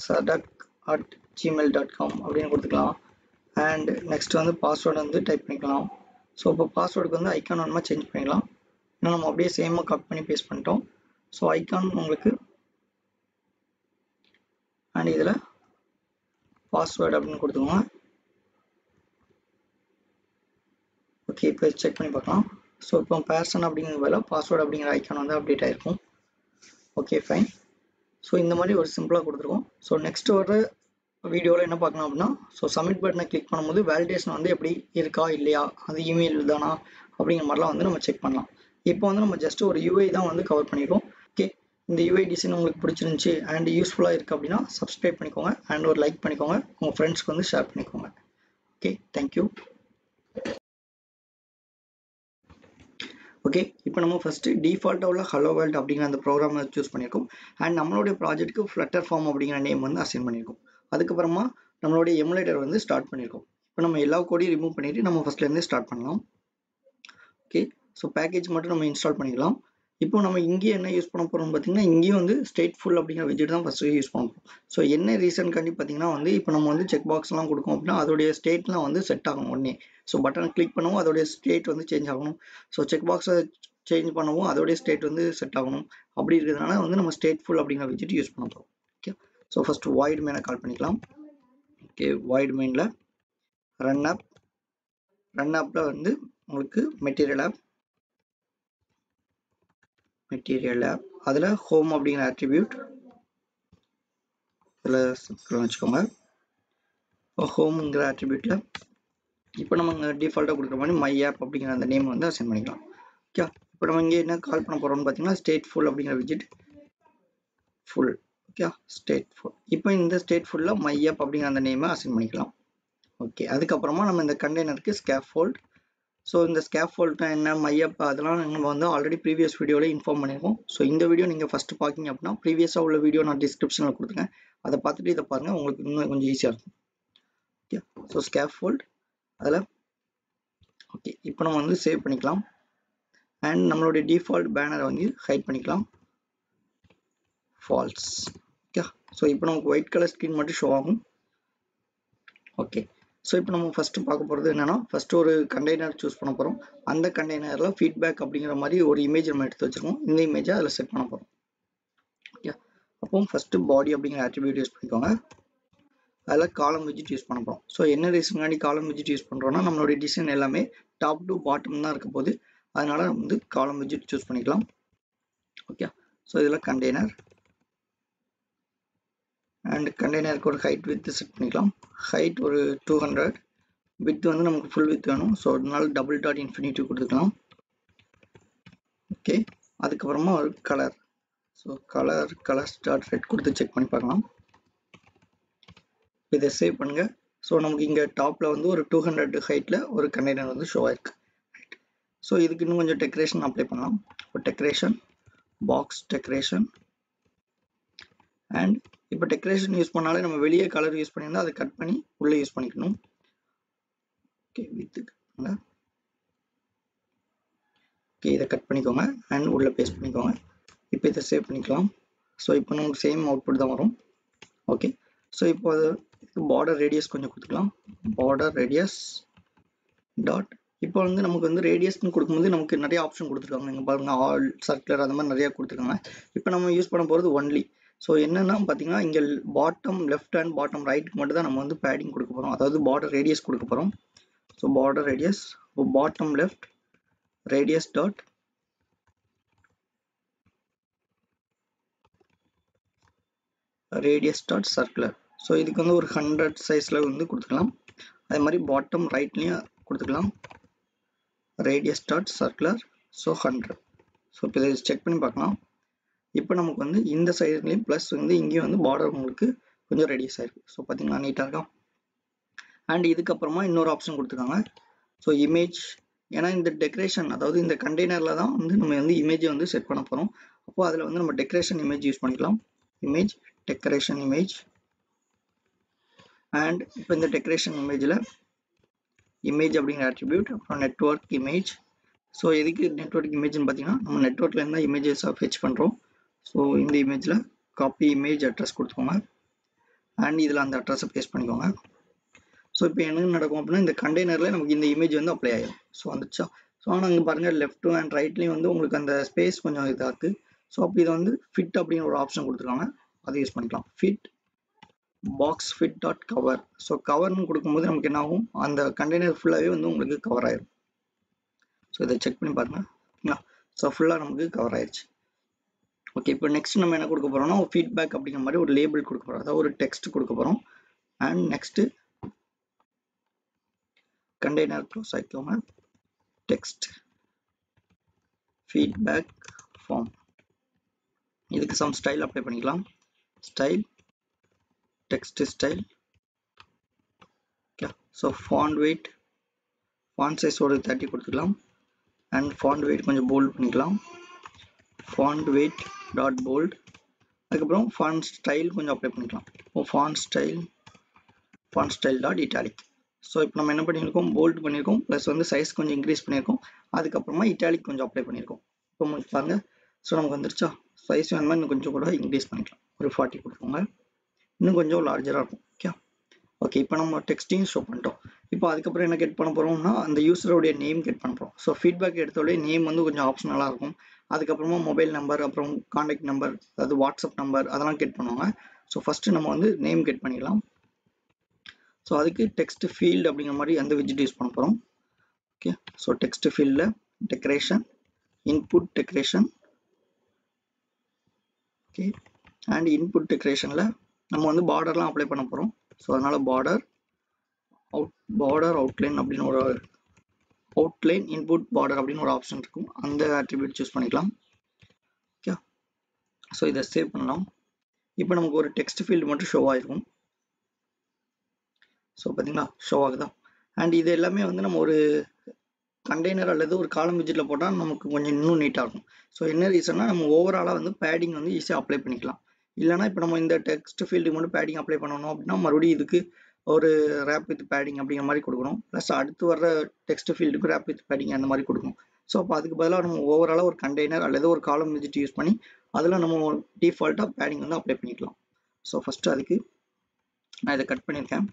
sadak@gmail.com அப்படின்னு கொடுத்துக்கலாம். அண்ட் நெக்ஸ்ட் வந்து பாஸ்வேர்டு வந்து டைப் பண்ணிக்கலாம். ஸோ இப்போ பாஸ்வேர்டுக்கு வந்து ஐக்கான் வேணுமா சேஞ்ச் பண்ணிக்கலாம். ஏன்னா நம்ம அப்படியே சேமாக காப்பி பண்ணி பேஸ்ட் பண்ணிட்டோம். ஸோ ஐக்கான் உங்களுக்கு அண்ட் இதில் பாஸ்வேர்டு அப்படின்னு கொடுத்துக்கோங்க. ஓகே, இப்போ செக் பண்ணி பார்க்கலாம். ஸோ இப்போ பேர்சன் அப்படிங்கிற வேலை பாஸ்வேர்டு அப்படிங்கிற ஐக்கான் வந்து அப்டேட் ஆகிருக்கும். Okay, fine. ஸோ இந்த மாதிரி ஒரு சிம்பிளாக கொடுத்துருக்கோம். ஸோ நெக்ஸ்ட் வர வீடியோவில் என்ன பார்க்கணும் அப்படின்னா, ஸோ சப்மிட் பட்டனை கிளிக் பண்ணும்போது வேலிடேஷன் வந்து எப்படி இருக்கா இல்லையா, அது இமெயில் தானா அப்படிங்கிற மாதிரிலாம் வந்து நம்ம செக் பண்ணலாம். இப்போ வந்து நம்ம ஜஸ்ட் ஒரு யூஐ தான் வந்து கவர் பண்ணிடுவோம். ஓகே, இந்த யூஐ டிசைன் உங்களுக்கு பிடிச்சிருந்துச்சி அண்ட் யூஸ்ஃபுல்லாக இருக்குது அப்படின்னா சப்ஸ்கிரைப் பண்ணிக்கோங்க அண்ட் ஒரு லைக் பண்ணிக்கோங்க, உங்கள் ஃப்ரெண்ட்ஸ்க்கு வந்து ஷேர் பண்ணிக்கோங்க. Okay, thank you. ஓகே, இப்போ நம்ம ஃபஸ்ட்டு டிஃபால்ட்டாக உள்ள ஹலோ வேர்ல்ட் அப்படிங்கிற அந்த ப்ரோக்ராமை சூஸ் பண்ணியிருக்கோம் அண்ட் நம்மளுடைய ப்ராஜெக்ட்டுக்கு ஃப்ளட்டர் ஃபார்ம் அப்படிங்கிற நேம் வந்து அசைன் பண்ணியிருக்கோம். அதுக்கப்புறமா நம்மளுடைய எமுலேட்டர் வந்து ஸ்டார்ட் பண்ணியிருக்கோம். இப்போ நம்ம எல்லா கோடையும் ரிமூவ் பண்ணிவிட்டு நம்ம ஃபஸ்ட்லேருந்து ஸ்டார்ட் பண்ணலாம். ஓகே, ஸோ பேக்கேஜ் மட்டும் நம்ம இன்ஸ்டால் பண்ணிக்கலாம். இப்போ நம்ம இங்கேயே என்ன யூஸ் பண்ண போகிறோம்னு பார்த்தீங்கன்னா, இங்கேயும் வந்து ஸ்டேட்ஃபுல் அப்படிங்கிற விஜெட் தான் ஃபஸ்ட்டு யூஸ் பண்ண போகிறோம். ஸோ என்ன ரீசன்காண்டி பார்த்தீங்கன்னா வந்து இப்போ நம்ம வந்து செக் பாக்ஸ்லாம் கொடுக்கும் அப்படின்னா அதோடைய ஸ்டேட்லாம் வந்து செட் ஆகணும் உடனே. ஸோ பட்டனை கிளிக் பண்ணவும் அதோடைய ஸ்டேட் வந்து சேஞ்ச் ஆகணும். ஸோ செக் பாக்ஸை சேஞ்ச் பண்ணவும் அதோடைய ஸ்டேட் வந்து செட் ஆகணும். அப்படி இருக்கிறதுனால வந்து நம்ம ஸ்டேட்ஃபுல் அப்படிங்கிற விஜெட் யூஸ் பண்ண போகிறோம். ஓகே, ஸோ ஃபஸ்ட்டு வாய்ட் மெயினை கால் பண்ணிக்கலாம். ஓகே, வாய்ட் மெயினில் ரன் ஆப்பில் வந்து உங்களுக்கு மெட்டீரியல் ஆப் அதில் ஹோம் அப்படிங்கிற ஆட்ரிபியூட் இதில் வச்சுக்கோங்க. ஹோம்ங்கிற ஆட்ரிபியூட்டில் இப்போ நம்ம டிஃபால்ட்டாக கொடுக்குற மாதிரி மை ஆப் அப்படிங்கிற அந்த நேம் வந்து அசைன் பண்ணிக்கலாம். ஓகே, இப்போ நம்ம இங்கே என்ன கால் பண்ண போகிறோம்னு பார்த்தீங்கன்னா ஸ்டேட்ஃபுல் அப்படிங்கிற விஜெட் ஃபுல். Okay, stateful. இப்போ இந்த ஸ்டேட்ஃபுல்லில் மை ஆப் அப்படிங்கிற அந்த நேமை அசைன் பண்ணிக்கலாம். ஓகே, அதுக்கப்புறமா நம்ம இந்த கண்டெய்னருக்கு ஸ்கேஃபோல்ட். ஸோ இந்த ஸ்கேஃபோல்ட்னா என்ன, மையப் அதெல்லாம் நம்ம வந்து ஆல்ரெடி ப்ரீவியஸ் வீடியோவில் இன்ஃபார்ம் பண்ணியிருக்கோம். ஸோ இந்த வீடியோ நீங்கள் ஃபஸ்ட்டு பார்க்கிங்க அப்படின்னா ப்ரீவியஸாக உள்ள வீடியோ நான் டிஸ்கிரிப்ஷனில் கொடுத்துருக்கேன். அதை பார்த்துட்டு இதை பாருங்கள், உங்களுக்கு இன்னும் கொஞ்சம் ஈஸியாக இருக்கும். ஓகே, ஸோ ஸ்கேஃபோல்ட் அதில் ஓகே, இப்போ நம்ம வந்து சேவ் பண்ணிக்கலாம். அண்ட் நம்மளுடைய டிஃபால்ட் பேனரை வந்து ஹைட் பண்ணிக்கலாம், ஃபால்ஸ். ஓகே, ஸோ இப்போ நமக்கு ஒயிட் கலர் ஸ்க்ரீன் மட்டும் ஷோ ஆகும். ஓகே, ஸோ இப்போ நம்ம ஃபஸ்ட்டு பார்க்க போகிறது என்னென்னா, ஃபஸ்ட்டு ஒரு கண்டெய்னர் சூஸ் பண்ண போகிறோம். அந்த கண்டெய்னரில் ஃபீட்பேக் அப்படிங்கிற மாதிரி ஒரு இமேஜ் நம்ம எடுத்து வச்சுருக்கோம். இந்த இமேஜை அதில் செட் பண்ண போகிறோம். ஓகே, அப்போ ஃபஸ்ட்டு பாடி அப்படிங்கிற ஆட்ரிபியூட் யூஸ் பண்ணிக்கோங்க. அதில் காலம் விஜெட் யூஸ் பண்ண போகிறோம். ஸோ என்ன ரீசன்காண்டி காலம் விஜெட் யூஸ் பண்ணுறோன்னா, நம்மளுடைய டிசைன் எல்லாமே டாப் டு பாட்டம் தான் இருக்க போகுது. அதனால் நம்ம வந்து காலம் விஜெட் சூஸ் பண்ணிக்கலாம். ஓகே, ஸோ இதில் கண்டெய்னர் அண்ட் கண்டெய்னருக்கு ஒரு ஹைட் வித் செட் பண்ணிக்கலாம். ஹைட் ஒரு 200, வித் வந்து நமக்கு ஃபுல் வித் வேணும். ஸோ அதனால டபுள் டாட் இன்ஃபினிட்டி கொடுத்துக்கலாம். ஓகே, அதுக்கப்புறமா ஒரு colour. So colour dot red கொடுத்து செக் பண்ணி பார்க்கலாம். இதை சேவ் பண்ணுங்கள். ஸோ நமக்கு இங்கே டாப்பில் வந்து ஒரு 200 ஹைட்டில் ஒரு கண்டெய்னர் வந்து ஷோ ஆயிருக்கு. ஸோ இதுக்கு இன்னும் கொஞ்சம் டெக்கரேஷன் அப்ளை பண்ணலாம். இப்போ டெக்கரேஷன், பாக்ஸ் டெக்கரேஷன். அண்ட் இப்போ டெக்கரேஷன் யூஸ் பண்ணாலே நம்ம வெளியே கலர் யூஸ் பண்ணியிருந்தால் அதை கட் பண்ணி உள்ளே யூஸ் பண்ணிக்கணும். ஓகே, வித்துக்கு ஓகே, இதை கட் பண்ணிக்கோங்க அண்ட் உள்ளே பேஸ்ட் பண்ணிக்கோங்க. இப்போ இதை சேவ் பண்ணிக்கலாம். ஸோ இப்போ நமக்கு சேம் அவுட்புட் தான் வரும். ஓகே, ஸோ இப்போ அது பார்டர் ரேடியஸ் கொஞ்சம் கொடுத்துக்கலாம். பார்டர் ரேடியஸ் டாட் இப்போ வந்து நமக்கு வந்து ரேடியஸ்ன்னு கொடுக்கும்போது நமக்கு நிறைய ஆப்ஷன் கொடுத்துருக்காங்க. நீங்கள் பாருங்கள், ஆல், சர்க்குலர் அந்த மாதிரி நிறையா கொடுத்துருக்காங்க. இப்போ நம்ம யூஸ் பண்ண போகிறது ஒன்லி. ஸோ என்னென்னா பார்த்தீங்கன்னா இங்கே பாட்டம் லெஃப்ட் அண்ட் பாட்டம் ரைட்டுக்கு மட்டும் தான் நம்ம வந்து பேடிங் கொடுக்க போகிறோம், அதாவது பார்டர் ரேடியஸ் கொடுக்க போகிறோம். So border radius bottom left radius dot circular. So இதுக்கு வந்து ஒரு 100 சைஸில் வந்து கொடுத்துக்கலாம். அதே மாதிரி பாட்டம் ரைட்லேயும் கொடுத்துக்கலாம், radius dot circular. So 100. So இப்போ இதை செக் பண்ணி பார்க்கலாம். இப்போ நமக்கு வந்து இந்த சைட்லேயும் ப்ளஸ் வந்து இங்கேயும் வந்து பார்டர் உங்களுக்கு கொஞ்சம் ரெடியூஸ் ஆயிருக்கு. ஸோ பார்த்தீங்கன்னா நீட்டாக இருக்கா. அண்ட் இதுக்கப்புறமா இன்னொரு ஆப்ஷன் கொடுத்துருக்காங்க. ஸோ இமேஜ், ஏன்னா இந்த டெக்கரேஷன் அதாவது இந்த கண்டெய்னரில் தான் வந்து நம்ம வந்து இமேஜை வந்து செட் பண்ண போகிறோம். அப்போது அதில் வந்து நம்ம டெக்கரேஷன் இமேஜ் யூஸ் பண்ணிக்கலாம். Image decoration image. அண்ட் இப்போ இந்த டெக்கரேஷன் இமேஜில் இமேஜ் அப்படிங்கிற ஆட்ரிபியூட், அப்புறம் நெட்வொர்க் இமேஜ். ஸோ எதுக்கு நெட்வொர்க் இமேஜ்னு பார்த்தீங்கன்னா நம்ம நெட்வொர்க்லேருந்து தான் இமேஜஸாக ஃபெச் பண்ணுறோம். ஸோ இந்த இமேஜில் காப்பி இமேஜ் அட்ரஸ் கொடுத்துக்கோங்க அண்ட் இதில் அந்த அட்ரஸை பேஸ்ட் பண்ணிக்கோங்க. ஸோ இப்போ என்ன நடக்கும் அப்படின்னா இந்த கண்டெய்னரில் நமக்கு இந்த இமேஜ் வந்து அப்ளை ஆகிடும். ஸோ வந்துச்சா. ஸோ ஆனால் இங்கே பாருங்கள் லெஃப்ட்டும் அண்ட் ரைட்லேயும் வந்து உங்களுக்கு அந்த ஸ்பேஸ் கொஞ்சம் இதாக இருக்குது. ஸோ அப்போ இதை வந்து ஃபிட் அப்படிங்கிற ஒரு ஆப்ஷன் கொடுத்துருக்காங்க, அதை யூஸ் பண்ணிக்கலாம். Fit box fit dot cover. So கவர்னு கொடுக்கும்போது நமக்கு என்ன ஆகும், அந்த கண்டெய்னர் ஃபுல்லாகவே வந்து உங்களுக்கு கவர் ஆயிடும். ஸோ இதை செக் பண்ணி பாருங்கள். ஓகேங்களா, ஸோ ஃபுல்லாக நமக்கு கவர் ஆயிடுச்சு. ஓகே, இப்போ நெக்ஸ்ட் நம்ம என்ன கொடுக்க போகிறோம்னா ஃபீட்பேக் அப்படிங்கிற மாதிரி ஒரு லேபிள் கொடுக்க போகிறோம், அதாவது ஒரு டெக்ஸ்ட் கொடுக்க போகிறோம். அண்ட் நெக்ஸ்ட்டு கண்டெய்னர் க்ளோஸ் ஆகிக்கோங்க, டெக்ஸ்ட் ஃபீட்பேக் ஃபார்ம். இதுக்கு சம் ஸ்டைல் அப்ளை பண்ணிக்கலாம். Style text style. Okay, so font weight, font size ஒரு 30 கொடுத்துக்கலாம். அண்ட் ஃபாண்ட் வெயிட் கொஞ்சம் போல்ட் பண்ணிக்கலாம், ஃபாண்ட் வெயிட் டாட் போல்ட். அதுக்கப்புறம் ஃபாண்ட் ஸ்டைல் கொஞ்சம் அப்ளை பண்ணிக்கலாம். Font style dot italic. So இப்போ நம்ம என்ன பண்ணியிருக்கோம், போல்ட் பண்ணியிருக்கோம், ப்ளஸ் வந்து சைஸ் கொஞ்சம் இன்க்ரீஸ் பண்ணியிருக்கோம், அதுக்கப்புறமா இட்டாலிக் கொஞ்சம் அப்ளை பண்ணியிருக்கோம். இப்போ உங்களுக்கு பாருங்க, ஸோ நமக்கு வந்துருச்சா, சைஸ் வேணுமா இன்னும் கொஞ்சம் கூட இன்க்ரீஸ் பண்ணிக்கலாம், ஒரு 40 கொடுத்துக்கோங்க, இன்னும் கொஞ்சம் லார்ஜராக இருக்கும். ஓகே இப்போ நம்ம டெக்ஸ்டையும் ஷோ பண்ணிட்டோம். இப்போ அதுக்கப்புறம் என்ன கெட் பண்ண போகிறோம்னா அந்த யூஸரோடைய நேம் கெட் பண்ண போகிறோம். ஸோ ஃபீட்பேக் எடுத்தோடய நேம் வந்து கொஞ்சம் ஆப்ஷனலாக இருக்கும். அதுக்கப்புறமா மொபைல் நம்பர், அப்புறம் கான்டாக்ட் நம்பர், அதாவது வாட்ஸ்அப் நம்பர் அதெல்லாம் கெட் பண்ணுவாங்க. ஸோ ஃபஸ்ட்டு நம்ம வந்து நேம் கெட் பண்ணிக்கலாம். ஸோ அதுக்கு டெக்ஸ்ட் ஃபீல்டு அப்படிங்கிற மாதிரி அந்த விட்ஜெட் யூஸ் பண்ண போகிறோம். ஓகே ஸோ டெக்ஸ்ட் ஃபீல்டில் decoration, input decoration, okay and input டெக்கரேஷனில் நம்ம வந்து பார்டர்லாம் அப்ளை பண்ண போகிறோம். ஸோ அதனால் பார்டர் அவுட்லைன் அப்படின்னு ஒரு அவுட்லைன் இன்புட் பார்டர் அப்படின்னு ஒரு ஆப்ஷன் இருக்கும், அந்த அட்ரிபியூட் சூஸ் பண்ணிக்கலாம். ஓகே ஸோ இதை சேவ் பண்ணலாம். இப்போ நமக்கு ஒரு டெக்ஸ்ட் ஃபீல்டு மட்டும் ஷோ ஆகிருக்கும். ஸோ பார்த்தீங்களா ஷோ ஆகுதா. அண்ட் இது எல்லாமே வந்து நம்ம ஒரு கண்டெய்னர் அல்லது ஒரு காலம் விட்ஜெட்டில் போட்டால் நமக்கு கொஞ்சம் இன்னும் நீட்டாக இருக்கும். ஸோ என்ன ரீசன்னா நம்ம ஓவராலாக வந்து பேடிங் வந்து ஈஸியாக அப்ளை பண்ணிக்கலாம். இல்லைனா இப்போ நம்ம இந்த டெக்ஸ்ட் ஃபீல்டுக்கு மட்டும் பேடிங் அப்ளை பண்ணணும் அப்படின்னா மறுபடியும் இதுக்கு ஒரு ரேப் வித் பேடிங் அப்படிங்கிற மாதிரி கொடுக்கணும், ப்ளஸ் அடுத்து வர டெக்ஸ்ட் ஃபீல்டுக்கு ரேப் வித் பேடிங் அந்த மாதிரி கொடுக்கணும். ஸோ அப்போ அதுக்கு பதிலாக நம்ம ஓவராலாக ஒரு கண்டெய்னர் அல்லது ஒரு காலம் விட்ஜெட் யூஸ் பண்ணி அதில் நம்ம டிஃபால்ட்டாக பேடிங் வந்து அப்ளை பண்ணிக்கலாம். ஸோ ஃபஸ்ட்டு அதுக்கு நான் இதை கட் பண்ணியிருக்கேன்.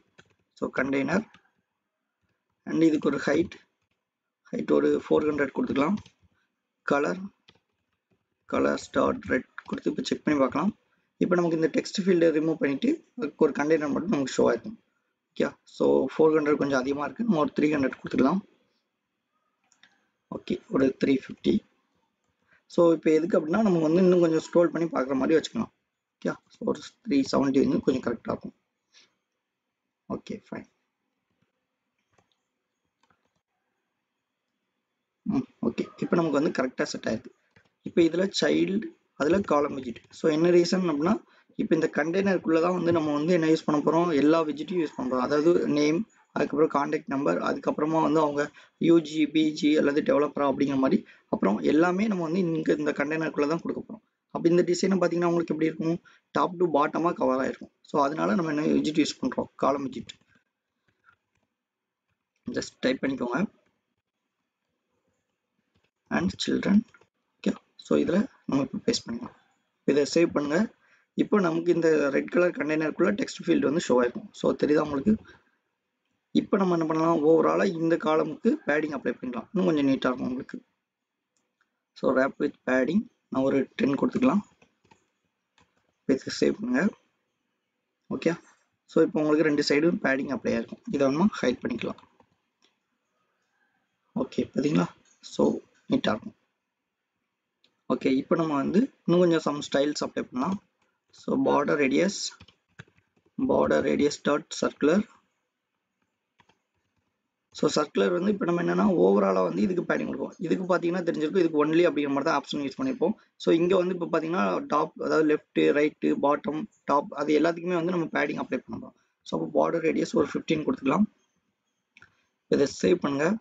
ஸோ கண்டெய்னர் அண்ட் இதுக்கு ஒரு ஹைட் ஒரு 400 கொடுத்துக்கலாம். கலர் ஸ்டார்ட் ரெட் கொடுத்து இப்போ செக் பண்ணி பார்க்கலாம். இப்போ நமக்கு இந்த டெக்ஸ்ட் ஃபீல்டை ரிமூவ் பண்ணிவிட்டு அதுக்கு ஒரு கண்டெய்னர் மட்டும் நமக்கு ஷோ ஆயிருக்கும். ஓகே ஸோ 400 கொஞ்சம் அதிகமாக இருக்குது, நம்ம ஒரு 300 கொடுத்துக்கலாம். ஓகே ஒரு 350. ஸோ இப்போ எதுக்கு அப்படின்னா நம்ம வந்து இன்னும் கொஞ்சம் ஸ்க்ரோல் பண்ணி பார்க்குற மாதிரி வச்சுக்கலாம். ஓகே ஸோ ஒரு 370 வந்து கொஞ்சம் கரெக்டாக இருக்கும். Okay fine. ஓகே இப்போ நமக்கு வந்து கரெக்டாக செட் ஆயிருக்கு. இப்போ இதில் சைல்டு அதில் காலம் விட்ஜெட். ஸோ என்ன ரீசன் அப்படின்னா இப்போ இந்த கண்டெய்னருக்குள்ளே தான் வந்து நம்ம வந்து என்ன யூஸ் பண்ண போகிறோம், எல்லா விட்ஜெட்டையும் யூஸ் பண்ணுறோம். அதாவது நேம், அதுக்கப்புறம் கான்டாக்ட் நம்பர், அதுக்கப்புறமா வந்து அவங்க யூஜி பிஜி அல்லது டெவலப்பரா அப்படிங்கிற மாதிரி அப்புறம் எல்லாமே நம்ம வந்து இங்கே இந்த கண்டெய்னருக்குள்ளே தான் கொடுக்க போகிறோம். அப்போ இந்த டிசைனை பார்த்தீங்கன்னா உங்களுக்கு எப்படி இருக்கும், டாப் டு பாட்டமாக கவர் ஆகிருக்கும். ஸோ அதனால நம்ம என்ன விட்ஜெட் யூஸ் பண்ணுறோம், காலம் விட்ஜெட். ஜஸ்ட் டைப் பண்ணிக்கோங்க அண்ட் சில்ட்ரன். ஓகே ஸோ இதில் நம்ம இப்போ பேஸ்ட் பண்ணிக்கலாம். இதை சேவ் பண்ணுங்கள். இப்போ நமக்கு இந்த ரெட் கலர் கண்டெய்னருக்குள்ளே டெக்ஸ்ட் ஃபீல்டு வந்து ஷோ ஆயிருக்கும். ஸோ தெரியுதா உங்களுக்கு. இப்போ நம்ம என்ன பண்ணலாம், ஓவராலாக இந்த காலமுக்கு பேடிங் அப்ளை பண்ணிக்கலாம், இன்னும் கொஞ்சம் நீட்டாக இருக்கும் உங்களுக்கு. ஸோ ரேப் வித் பேடிங் நான் ஒரு 10 கொடுத்துக்கலாம். இதை சேவ் பண்ணுங்கள். ஓகே ஸோ இப்போ உங்களுக்கு ரெண்டு சைடும் பேடிங் அப்ளை ஆயிருக்கும். இதை நம்ம ஹைட் பண்ணிக்கலாம். ஓகே பார்த்தீங்களா, ஸோ நீட்டாக இருக்கும். ஓகே இப்போ நம்ம வந்து இன்னும் கொஞ்சம் சம் ஸ்டைல்ஸ் அப்ளை பண்ணலாம். So border radius dot circular. So circular வந்து இப்போ நம்ம என்னன்னா ஓவராலாக வந்து இதுக்கு பேடிங் கொடுப்போம். இதுக்கு பார்த்தீங்கன்னா தெரிஞ்சிருக்கும், இதுக்கு ஒன்லி அப்படிங்கிற மாதிரி தான் ஆப்ஷன் யூஸ் பண்ணியிருப்போம். ஸோ இங்கே வந்து இப்போ பார்த்தீங்கன்னா டாப், அதாவது லெஃப்ட் ரைட்டு பாட்டம் டாப் அது எல்லாத்துக்குமே வந்து நம்ம பேடிங் அப்ளை பண்ணுறோம். ஸோ அப்போ border radius ஒரு 15 கொடுத்துக்கலாம். இதை சேவ் பண்ணுங்கள்.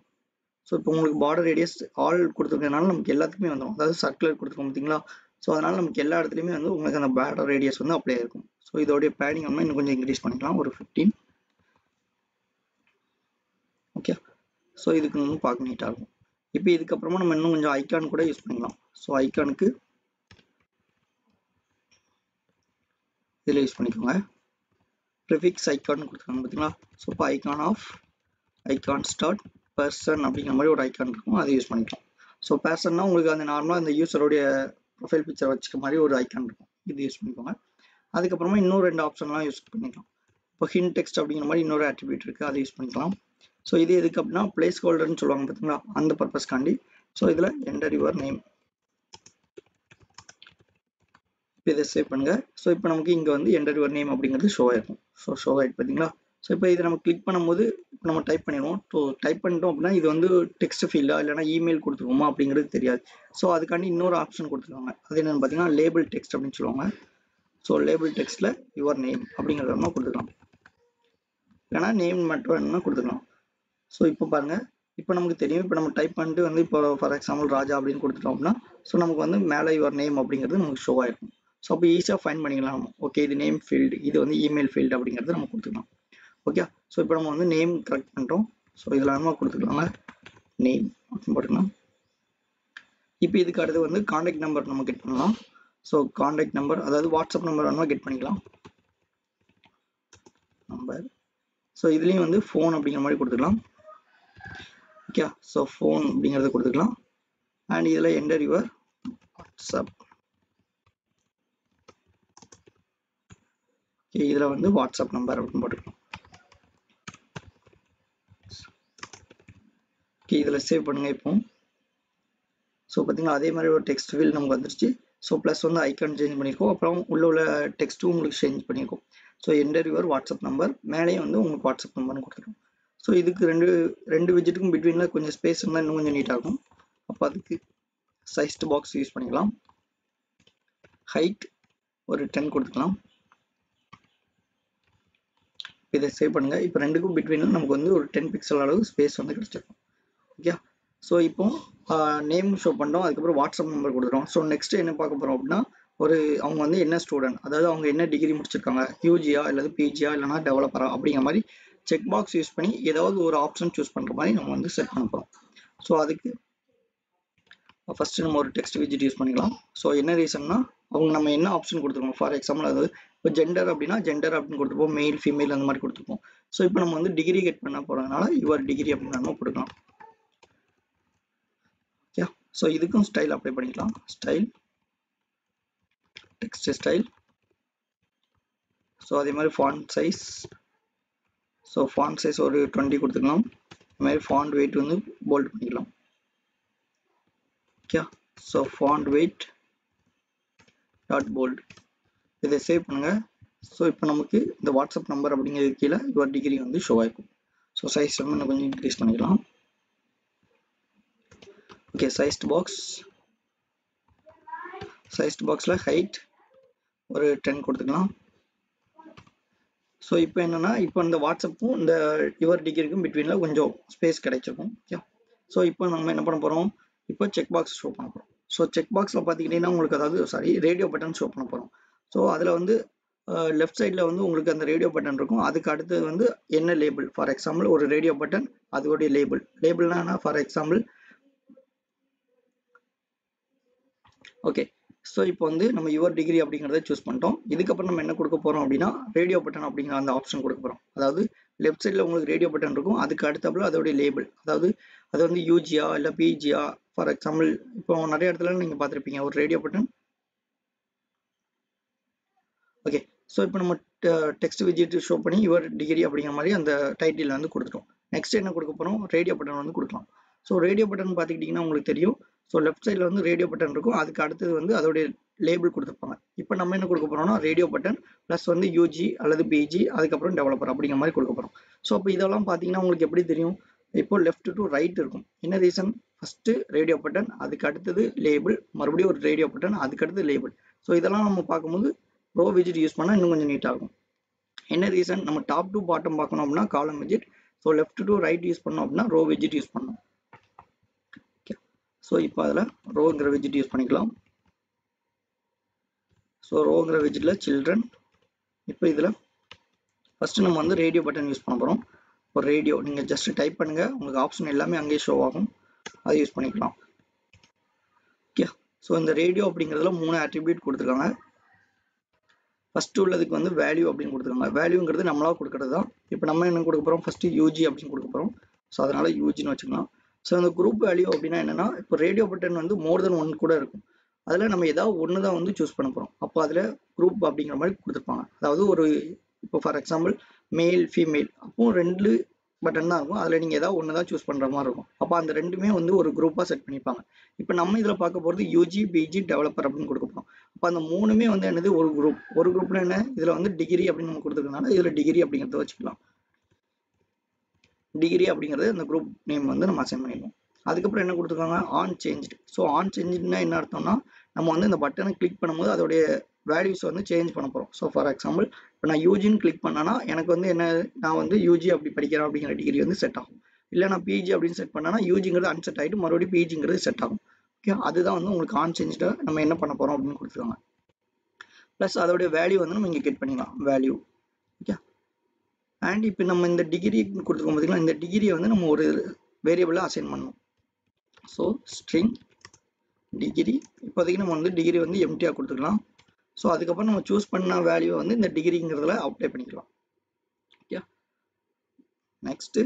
ஸோ இப்போ உங்களுக்கு border radius ஆல் கொடுத்துருக்கனால நமக்கு எல்லாத்துக்குமே வந்துடும், அதாவது சர்க்குலர் கொடுத்துருக்கோம் பார்த்தீங்களா. ஸோ அதனால் நமக்கு எல்லா இடத்துலையுமே வந்து உங்களுக்கு அந்த border radius வந்து அப்ளை ஆயிருக்கும். ஸோ இதோடைய பேடிங் நம்ம இன்னும் கொஞ்சம் இன்க்ரீஸ் பண்ணிக்கலாம், ஒரு 15. ஓகே ஸோ இதுக்கு இன்னும் பார்க்க நீட்டாக இருக்கும். இப்போ இதுக்கப்புறமா நம்ம இன்னும் கொஞ்சம் ஐக்கான் கூட யூஸ் பண்ணிக்கலாம். ஸோ ஐக்கானுக்கு இதில் யூஸ் பண்ணிக்கோங்க. ப்ரிஃபிக்ஸ் ஐக்கான் கொடுத்துருக்காங்க பார்த்தீங்களா. ஸோ இப்போ ஐக்கான் ஸ்டார்ட் பர்சன் அப்படிங்கிற மாதிரி ஒரு ஐக்கான் இருக்கும், அதை யூஸ் பண்ணிக்கலாம். ஸோ பர்சன்னா உங்களுக்கு அந்த நார்மலாக அந்த யூஸருடைய ப்ரொஃபைல் பிக்சர் வச்சுக்க மாதிரி ஒரு ஐக்கான் இருக்கும், இது யூஸ் பண்ணிக்கோங்க. அதுக்கப்புறமா இன்னும் 2 ஆப்ஷன்லாம் யூஸ் பண்ணிக்கலாம். இப்போ ஹிண்ட் டெக்ஸ்ட் அப்படிங்கிற மாதிரி இன்னொரு அட்ரிபியூட் இருக்குது, அதை யூஸ் பண்ணிக்கலாம். ஸோ இது எதுக்கு அப்படின்னா பிளேஸ் ஹோல்டர்னு சொல்லுவாங்க பார்த்தீங்களா, அந்த பர்பஸ்க்காண்டி. ஸோ இதில் என்டர் யுவர் நேம். இப்போ இதை சேவ் பண்ணுங்க. ஸோ இப்போ நமக்கு இங்கே வந்து என்டர் யுவர் நேம் அப்படிங்கிறது ஷோ ஆயிருக்கும். ஸோ ஷோ ஆகிட்டு பார்த்தீங்களா. ஸோ இப்போ இதை நம்ம கிளிக் பண்ணும்போது இப்போ நம்ம டைப் பண்ணிடுவோம். ஸோ டைப் பண்ணிட்டோம் அப்படின்னா இது வந்து டெக்ஸ்ட் ஃபீல்டா இல்லைனா இமெயில் கொடுத்துருவோமா அப்படிங்கிறது தெரியாது. ஸோ அதுக்காண்டி இன்னொரு ஆப்ஷன் கொடுத்துருவாங்க, அது என்னென்னு பார்த்தீங்கன்னா லேபிள் டெக்ஸ்ட் அப்படின்னு சொல்லுவாங்க. ஸோ லேபிள் டெக்ஸ்ட்டில் யுவர் நேம் அப்படிங்கிறத நம்ம கொடுத்துக்கலாம், இல்லைனா நேம் மட்டும் வேணும்னா கொடுத்துக்கலாம். ஸோ இப்போ பாருங்கள், இப்போ நமக்கு தெரியும். இப்போ நம்ம டைப் பண்ணிட்டு வந்து இப்போ ஃபார் எக்ஸாம்பிள் ராஜா அப்படின்னு கொடுத்துட்டோம் அப்படின்னா ஸோ நமக்கு வந்து மேலே யுவர் நேம் அப்படிங்கிறது நமக்கு ஷோ ஆயிருக்கும். ஸோ அப்போ ஈஸியாக ஃபைண்ட் பண்ணிக்கலாம் நம்ம. ஓகே இது நேம் ஃபீல்டு, இது வந்து இமெயில் ஃபீல்டு அப்படிங்கிறது நம்ம கொடுத்துக்கலாம். ஓகே. ஸோ இப்போ நம்ம வந்து நேம் கரெக்ட் பண்ணுறோம். ஸோ இதில் நம்ம கொடுத்துக்கலாங்க நேம் அப்படின்னு போட்டுக்கலாம். இப்போ இதுக்கு அடுத்து வந்து காண்டாக்ட் நம்பர் நம்ம கெட் பண்ணலாம். ஸோ காண்டாக்ட் நம்பர் அதாவது வாட்ஸ்அப் நம்பர் வேணுமா கெட் பண்ணிக்கலாம் நம்பர். ஸோ இதுலேயும் வந்து ஃபோன் அப்படிங்கிற மாதிரி கொடுத்துக்கலாம். ஓகே. ஸோ ஃபோன் அப்படிங்கிறத கொடுத்துக்கலாம். அண்ட் இதில் என்டர் யுவர் வாட்ஸ்அப். ஓகே. இதில் வந்து வாட்ஸ்அப் நம்பர் அப்படின்னு போட்டுக்கலாம். ஓகே. இதில் சேவ் பண்ணுங்கள் இப்போ. ஸோ பார்த்தீங்கன்னா அதே மாதிரி ஒரு டெக்ஸ்ட் ஃபீல்ட் நமக்கு வந்துருச்சு. ஸோ ப்ளஸ் வந்து ஐக்கான் சேஞ்ச் பண்ணியிருக்கோம். அப்புறம் உள்ள டெக்ஸ்ட்டும் உங்களுக்கு சேஞ்ச் பண்ணியிருக்கோம். So enter your WhatsApp number மேலேயே வந்து உங்களுக்கு வாட்ஸ்அப் நம்பர்னு கொடுத்துருக்கோம். ஸோ இதுக்கு ரெண்டு விஜெட்டுக்கும் பிட்வீனில் கொஞ்சம் ஸ்பேஸ் இருந்தால் இன்னும் கொஞ்சம் நீட்டாக இருக்கும். அப்போ அதுக்கு சைஸ்ட் பாக்ஸ் யூஸ் பண்ணிக்கலாம். ஹைட் ஒரு 10 கொடுத்துக்கலாம். இதை சேவ் பண்ணுங்கள். இப்போ ரெண்டுக்கும் பிட்வீனில் நமக்கு வந்து ஒரு 10 பிக்சல் அளவு ஸ்பேஸ் வந்து கிடச்சிருக்கும். ஓகே. ஸோ இப்போ நேம் ஷோ பண்ணுறோம். அதுக்கப்புறம் வாட்ஸ்அப் நம்பர் கொடுத்துறோம். ஸோ நெக்ஸ்ட் என்ன பார்க்க போகிறோம் அப்படின்னா அவங்க வந்து என்ன ஸ்டூடெண்ட், அதாவது அவங்க என்ன டிகிரி முடிச்சிருக்காங்க, யூஜியா இல்லது பிஜியா இல்லைனா டெவலப்பரா அப்படிங்கிற மாதிரி செக் பாக்ஸ் யூஸ் பண்ணி ஏதாவது ஒரு ஆப்ஷன் சூஸ் பண்ணுற மாதிரி நம்ம வந்து செட் பண்ண போகிறோம். ஸோ அதுக்கு ஃபஸ்ட்டு நம்ம ஒரு டெக்ஸ்ட் விஜெட் யூஸ் பண்ணிக்கலாம். ஸோ என்ன ரீசன்னா நம்ம என்ன ஆப்ஷன் கொடுத்துருக்கோம். ஃபார் எக்ஸாம்பிள் அதாவது இப்போ ஜெண்டர் அப்படின்னா ஜெண்டர் அப்படின்னு கொடுத்துருப்போம், மெயில் ஃபீமேல் அந்த மாதிரி கொடுத்துருப்போம். ஸோ இப்போ நம்ம வந்து டிகிரி கெட் பண்ண போகிறதுனால யுவர் டிகிரி அப்படின்னு நம்ம கொடுக்கலாம். ஓகே. ஸோ இதுக்கும் ஸ்டைல் அப்ளை பண்ணிக்கலாம். Style text style. ஸோ அதே மாதிரி font size. So font size ஒரு 20 கொடுத்துக்கலாம். அது மாதிரி ஃபாண்ட் வெயிட் வந்து போல்ட் பண்ணிக்கலாம். Okay. So font weight dot bold. இதை சேவ் பண்ணுங்கள். ஸோ இப்போ நமக்கு இந்த வாட்ஸ்அப் நம்பர் அப்படிங்கிறது கீழே யுவர் டிகிரி வந்து ஷோ ஆகிருக்கும். ஸோ சைஸ் வந்து இன்னும் கொஞ்சம் இன்க்ரீஸ் பண்ணிக்கலாம். ஓகே. சைஸ்ட் பாக்ஸில் ஹைட் ஒரு 10 கொடுத்துக்கலாம். ஸோ இப்போ என்னென்னா இப்போ இந்த வாட்ஸ்அப்பும் இந்த யுவர் டிகிரிக்கும் பிட்வீனில் கொஞ்சம் ஸ்பேஸ் கிடைச்சிருக்கும். ஓகே. ஸோ இப்போ நம்ம என்ன பண்ண போகிறோம், இப்போ செக் பாக்ஸ் ஷோ பண்ண போகிறோம். ஸோ செக் பாக்ஸில் பார்த்துக்கிட்டிங்கன்னா உங்களுக்கு அதாவது ரேடியோ பட்டன் ஷோ பண்ண போகிறோம். ஸோ அதில் வந்து லெஃப்ட் சைடில் வந்து உங்களுக்கு அந்த ரேடியோ பட்டன் இருக்கும். அதுக்கு அடுத்தது வந்து என்ன லேபிள், ஃபார் எக்ஸாம்பிள் ஒரு ரேடியோ பட்டன் அதோடைய லேபிள்னா என்ன, ஃபார் எக்ஸாம்பிள் ஓகே. ஸோ இப்போ வந்து நம்ம யுவர் டிகிரி அப்படிங்கிறத சூஸ் பண்ணிட்டோம். இதுக்கப்புறம் நம்ம என்ன கொடுக்க போகிறோம் அப்படின்னா ரேடியோ பட்டன் அப்படிங்கிற அந்த ஆப்ஷன் கொடுக்க போகிறோம். அதாவது லெஃப்ட் சைடில் உங்களுக்கு ரேடியோ பட்டன் இருக்கும். அதுக்கு அடுத்தப்பல அதோடைய லேபிள், அதாவது அது வந்து யூஜியா இல்லை பிஜியா. ஃபார் எக்ஸாம்பிள் இப்போ நிறைய இடத்துல நீங்கள் பார்த்துருப்பீங்க ஒரு ரேடியோ பட்டன். ஓகே. ஸோ இப்போ நம்ம டெக்ஸ்ட் விஜெட் ஷோ பண்ணி யுவர் டிகிரி அப்படிங்கிற மாதிரி அந்த டைட்டில் வந்து கொடுத்துட்டோம். நெக்ஸ்ட் என்ன கொடுக்க போகிறோம், ரேடியோ பட்டன் வந்து கொடுக்கலாம். ஸோ ரேடியோ பட்டன் பார்த்துக்கிட்டிங்கன்னா உங்களுக்கு தெரியும். ஸோ லெஃப்ட் சைடில் வந்து ரேடியோ பட்டன் இருக்கும். அதுக்கு அடுத்தது வந்து அதோடைய லேபிள் கொடுத்துருப்பாங்க. இப்போ நம்ம என்ன கொடுக்க போகிறோம்னா ரேடியோ பட்டன் ப்ளஸ் வந்து யூஜி அல்லது பிஜி அதுக்கப்புறம் டெவலப்பர் அப்படிங்கிற மாதிரி கொடுக்க போகிறோம். ஸோ இப்போ இதெல்லாம் பார்த்தீங்கன்னா உங்களுக்கு எப்படி தெரியும், இப்போ லெஃப்ட் டு ரைட் இருக்கும். என்ன ரீசன், ஃபஸ்ட்டு ரேடியோ பட்டன், அதுக்கு அடுத்தது லேபிள், மறுபடியும் ஒரு ரேடியோ பட்டன், அதுக்கு அடுத்தது லேபிள். ஸோ இதெல்லாம் நம்ம பார்க்கும்போது ரோ விஜெட் யூஸ் பண்ணால் இன்னும் கொஞ்சம் நீட்டாக இருக்கும். என்ன ரீசன், நம்ம டாப் டு பாட்டம் பார்க்கணும் அப்படின்னா காலம் விஜெட். So left to right use பண்ணோம் அப்படின்னா ரோ விஜெட் யூஸ் பண்ணணும். ஓகே. ஸோ இப்போ அதில் ரோங்கிற விஜெட் யூஸ் பண்ணிக்கலாம். ஸோ ரோங்கிற விஜெட்டில் சில்ட்ரன். இப்போ இதில் ஃபஸ்ட்டு நம்ம வந்து ரேடியோ பட்டன் யூஸ் பண்ண போகிறோம். ஒரு ரேடியோ நீங்கள் ஜஸ்ட் டைப் பண்ணுங்கள், உங்களுக்கு ஆப்ஷன் எல்லாமே அங்கேயே ஷோ ஆகும், அதை யூஸ் பண்ணிக்கலாம். ஓகே. ஸோ இந்த ரேடியோ அப்படிங்கிறதுல 3 ஆட்ரிபியூட் கொடுத்துருக்காங்க. ஃபஸ்ட்டு உள்ளதுக்கு வந்து வேல்யூ அப்படின்னு கொடுத்துருக்காங்க. வேல்யூங்கிறது நம்மளாக கொடுக்குறது தான். இப்போ நம்ம என்ன கொடுக்க போகிறோம், ஃபஸ்ட்டு யூஜி அப்படின்னு கொடுக்க போகிறோம். ஸோ அதனால் யூஜின்னு வச்சுக்கலாம். ஸோ அந்த குரூப் வேல்யூ அப்படின்னா என்னென்னா, இப்போ ரேடியோ பட்டன் வந்து மோர் தென் 1 கூட இருக்கும். அதில் நம்ம ஏதாவது ஒன்று தான் வந்து சூஸ் பண்ண போகிறோம். அப்போ அதில் குரூப் அப்படிங்கிற மாதிரி கொடுத்துருப்பாங்க. அதாவது ஒரு இப்போ ஃபார் எக்ஸாம்பிள் மேல் ஃபீமேல் அப்போ 2 பட்டன் தான் இருக்கும். அதில் நீங்கள் ஏதாவது ஒன்று தான் சூஸ் பண்ணுற மாதிரி இருக்கும். அப்போ அந்த ரெண்டுமே வந்து ஒரு குரூப்பாக செட் பண்ணிப்பாங்க. இப்போ நம்ம இதில் பார்க்க போகிறது யூஜி பிஜி டெவலப்பர் அப்படின்னு கொடுக்க போகிறோம். அப்போ அந்த 3மே வந்து என்னது ஒரு குரூப். ஒரு குரூப்னா என்ன, இதில் வந்து டிகிரி அப்படின்னு நம்ம கொடுத்துருக்கனால இதில் டிகிரி அப்படிங்கிறத வச்சுக்கலாம். டிகிரி அப்படிங்கிறது அந்த குரூப் நேம் வந்து நம்ம அசைன் பண்ணிடுவோம். அதுக்கப்புறம் என்ன கொடுத்துருக்காங்க, ஆன் சேஞ்ச். ஸோ ஆன் சேஞ்சுன்னா என்ன அர்த்தம்னா, நம்ம வந்து இந்த பட்டனை கிளிக் பண்ணும்போது அதோடைய வேல்யூஸ் வந்து சேஞ்ச் பண்ண போகிறோம். ஸோ ஃபார் எக்ஸாம்பிள் இப்போ நான் யூஜின்னு கிளிக் பண்ணேன்னா எனக்கு வந்து என்ன, நான் வந்து யூஜி அப்படி படிக்கிறேன் அப்படிங்கிற டிகிரி வந்து செட் ஆகும். இல்லை நான் பிஜி அப்படின்னு செட் பண்ணேன்னா யூஜிங்கிறது அன்செட் ஆகிட்டு மறுபடியும் பிஜிங்கிறது செட் ஆகும். ஓகே. அதுதான் வந்து உங்களுக்கு ஆன் சேஞ்சில் நம்ம என்ன பண்ண போகிறோம் அப்படின்னு கொடுத்துருக்காங்க. ப்ளஸ் அதோடைய வேல்யூ வந்து நம்ம இங்கே கெட் பண்ணிக்கலாம், வேல்யூ. ஓகே. அண்ட் இப்போ நம்ம இந்த டிகிரி கொடுத்துருக்கோம் பார்த்தீங்களா, இந்த டிகிரியை வந்து நம்ம ஒரு வேரியபிளாக அசைன் பண்ணணும். ஸோ ஸ்ட்ரிங் டிகிரி, இப்போதைக்கு நம்ம வந்து டிகிரி வந்து எம்டியாக கொடுத்துக்கலாம். ஸோ அதுக்கப்புறம் நம்ம சூஸ் பண்ண வேல்யூ வந்து இந்த டிகிரிங்கிறதுல அப்ளை பண்ணிக்கலாம். ஓகே, நெக்ஸ்ட்டு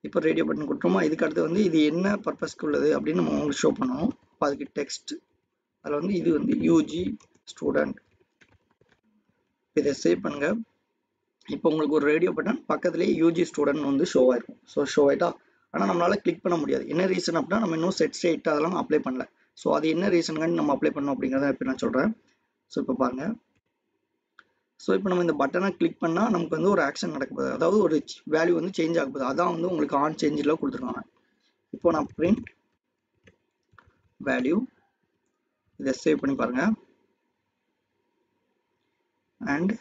இப்போ ரேடியோ பட்டன் கொடுத்தோமா, இதுக்கு அடுத்து வந்து இது என்ன பர்பஸ்க்கு உள்ளது அப்படின்னு நம்ம உங்களுக்கு ஷோ பண்ணணும். இப்போ அதுக்கு டெக்ஸ்ட், அதில் வந்து இது வந்து யூஜி ஸ்டூடெண்ட், இதை சேவ் பண்ணுங்க. இப்போ உங்களுக்கு ஒரு ரேடியோ பட்டன் பக்கத்துலேயே யூஜி ஸ்டூடெண்ட் வந்து ஷோ ஆயிருக்கும். ஸோ ஷோ ஆகிட்டா, ஆனால் நம்மளால் கிளிக் பண்ண முடியாது. என்ன ரீசன் அப்படின்னா நம்ம இன்னும் செட் ஸ்டேட் அதெல்லாம் அப்ளை பண்ணல. ஸோ அது என்ன ரீசனுக்காண்டி நம்ம அப்ளை பண்ணோம் அப்படிங்கிறத இப்போ நான் சொல்கிறேன். ஸோ இப்போ பாருங்கள், ஸோ இப்போ நம்ம இந்த பட்டனை கிளிக் பண்ணால் நமக்கு வந்து ஒரு ஆக்ஷன் நடக்குது, அதாவது ஒரு வேல்யூ வந்து சேஞ்ச் ஆகுது. அதான் வந்து உங்களுக்கு ஆன் சேஞ்சில் கொடுத்துருக்காங்க. இப்போ நான் பிரிண்ட் வேல்யூ, இதை சேவ் பண்ணி பாருங்கள். அண்ட்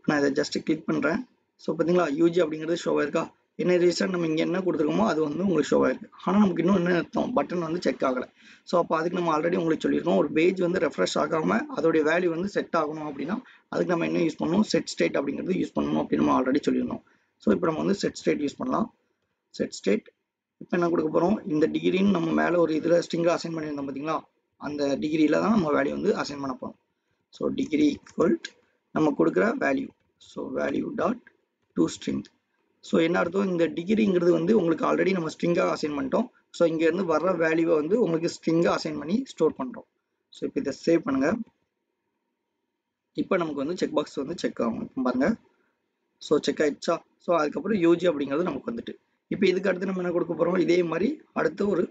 நான் இதை ஜஸ்ட் கிளிக் பண்ணுறேன். ஸோ பார்த்தீங்களா, யூஜி அப்படிங்கிறது ஷோ ஆயிருக்கா. என்ன ரீசன், நம்ம இங்கே என்ன கொடுத்துருக்கோமோ அது வந்து உங்களுக்கு ஷோ ஆயிருக்கு. ஆனால் நமக்கு இன்னும் என்ன அர்த்தம், பட்டன் வந்து செக் ஆகலை. ஸோ அப்போ அதுக்கு நம்ம ஆல்ரெடி உங்களுக்கு சொல்லியிருக்கோம், ஒரு பேஜ் வந்து ரெஃப்ரெஷ் ஆகாமல் அதோடைய வேல்யூ வந்து செட் ஆகணும் அப்படின்னா அதுக்கு நம்ம என்ன யூஸ் பண்ணணும், செட் ஸ்டேட் அப்படிங்கிறது யூஸ் பண்ணணும் அப்படின்னு நம்ம ஆல்ரெடி சொல்லியிருந்தோம். ஸோ இப்போ நம்ம வந்து செட் ஸ்டேட் யூஸ் பண்ணலாம். செட் ஸ்டேட் இப்போ என்ன கொடுக்க போகிறோம், இந்த டிகிரின்னு நம்ம மேலே ஒரு இதில் ஸ்ட்ரிங்காக அசைன் பண்ணியிருந்தோம் பார்த்தீங்களா, அந்த டிகிரியில் தான் நம்ம வேல்யூ வந்து அசைன் பண்ண போகிறோம். ஸோ டிகிரி ஈக்குவல் நம்ம கொடுக்குற value, so value dot to string. So என்ன அர்த்தம், இந்த டிகிரிங்கிறது வந்து உங்களுக்கு ஆல்ரெடி நம்ம ஸ்ட்ரிங்காக அசைன் பண்ணிட்டோம். ஸோ இங்கேருந்து வர்ற வேல்யூவை வந்து உங்களுக்கு ஸ்ட்ரிங்காக அசைன் பண்ணி ஸ்டோர் பண்ணுறோம். ஸோ இப்போ இதை சேவ் பண்ணுங்கள். இப்போ நமக்கு வந்து செக் பாக்ஸ் வந்து செக் ஆகும். இப்போ பாருங்கள், ஸோ செக் ஆகிடுச்சா. ஸோ அதுக்கப்புறம் யூஜி அப்படிங்கிறது நமக்கு வந்துட்டு. இப்போ இதுக்கு அடுத்து நம்ம என்ன கொடுக்க போகிறோம், இதே மாதிரி அடுத்த ஒரு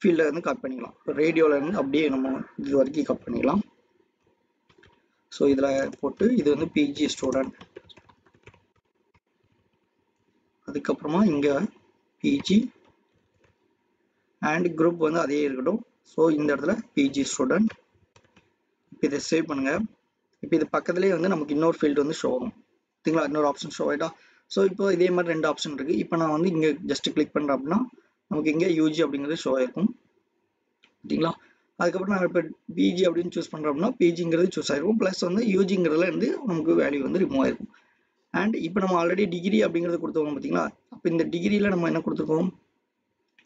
ஃபீல்டை வந்து கட் பண்ணிக்கலாம். இப்போ ரேடியோவில் இருந்து அப்படியே நம்ம இது வரைக்கும் கட் பண்ணிக்கலாம். ஸோ இதில் போட்டு இது வந்து பிஜி ஸ்டூடெண்ட், அதுக்கப்புறமா இங்கே பிஜி அண்ட் குரூப் வந்து அதே இருக்கட்டும். ஸோ இந்த இடத்துல பிஜி ஸ்டூடெண்ட். இப்போ இதை சேவ் பண்ணுங்கள். இப்போ இது பக்கத்துலேயே வந்து நமக்கு இன்னொரு ஃபீல்டு வந்து ஷோ ஆகும் சரிங்களா, இன்னொரு ஆப்ஷன் ஷோ ஆகிட்டா. ஸோ இப்போ இதே மாதிரி 2 ஆப்ஷன் இருக்குது. இப்போ நான் வந்து இங்கே ஜஸ்ட் கிளிக் பண்ணுறேன் அப்படின்னா நமக்கு இங்கே யூஜி அப்படிங்கிறது ஷோ ஆயிருக்கும் சரிங்களா. அதுக்கப்புறம் நான் இப்போ பிஜி அப்படின்னு சூஸ் பண்ணுறோம் அப்படின்னா பிஜிங்கிறது சூஸ் ஆயிருக்கும், ப்ளஸ் வந்து யூஜிங்கிறதுல இருந்து நமக்கு வேல்யூ வந்து ரிமூவ் ஆயிருக்கும். அண்ட் இப்போ நம்ம ஆல்ரெடி டிகிரி அப்படிங்கிறது கொடுத்துருக்கோம் பார்த்தீங்களா. அப்போ இந்த டிகிரியில் நம்ம என்ன கொடுத்துருக்கோம்,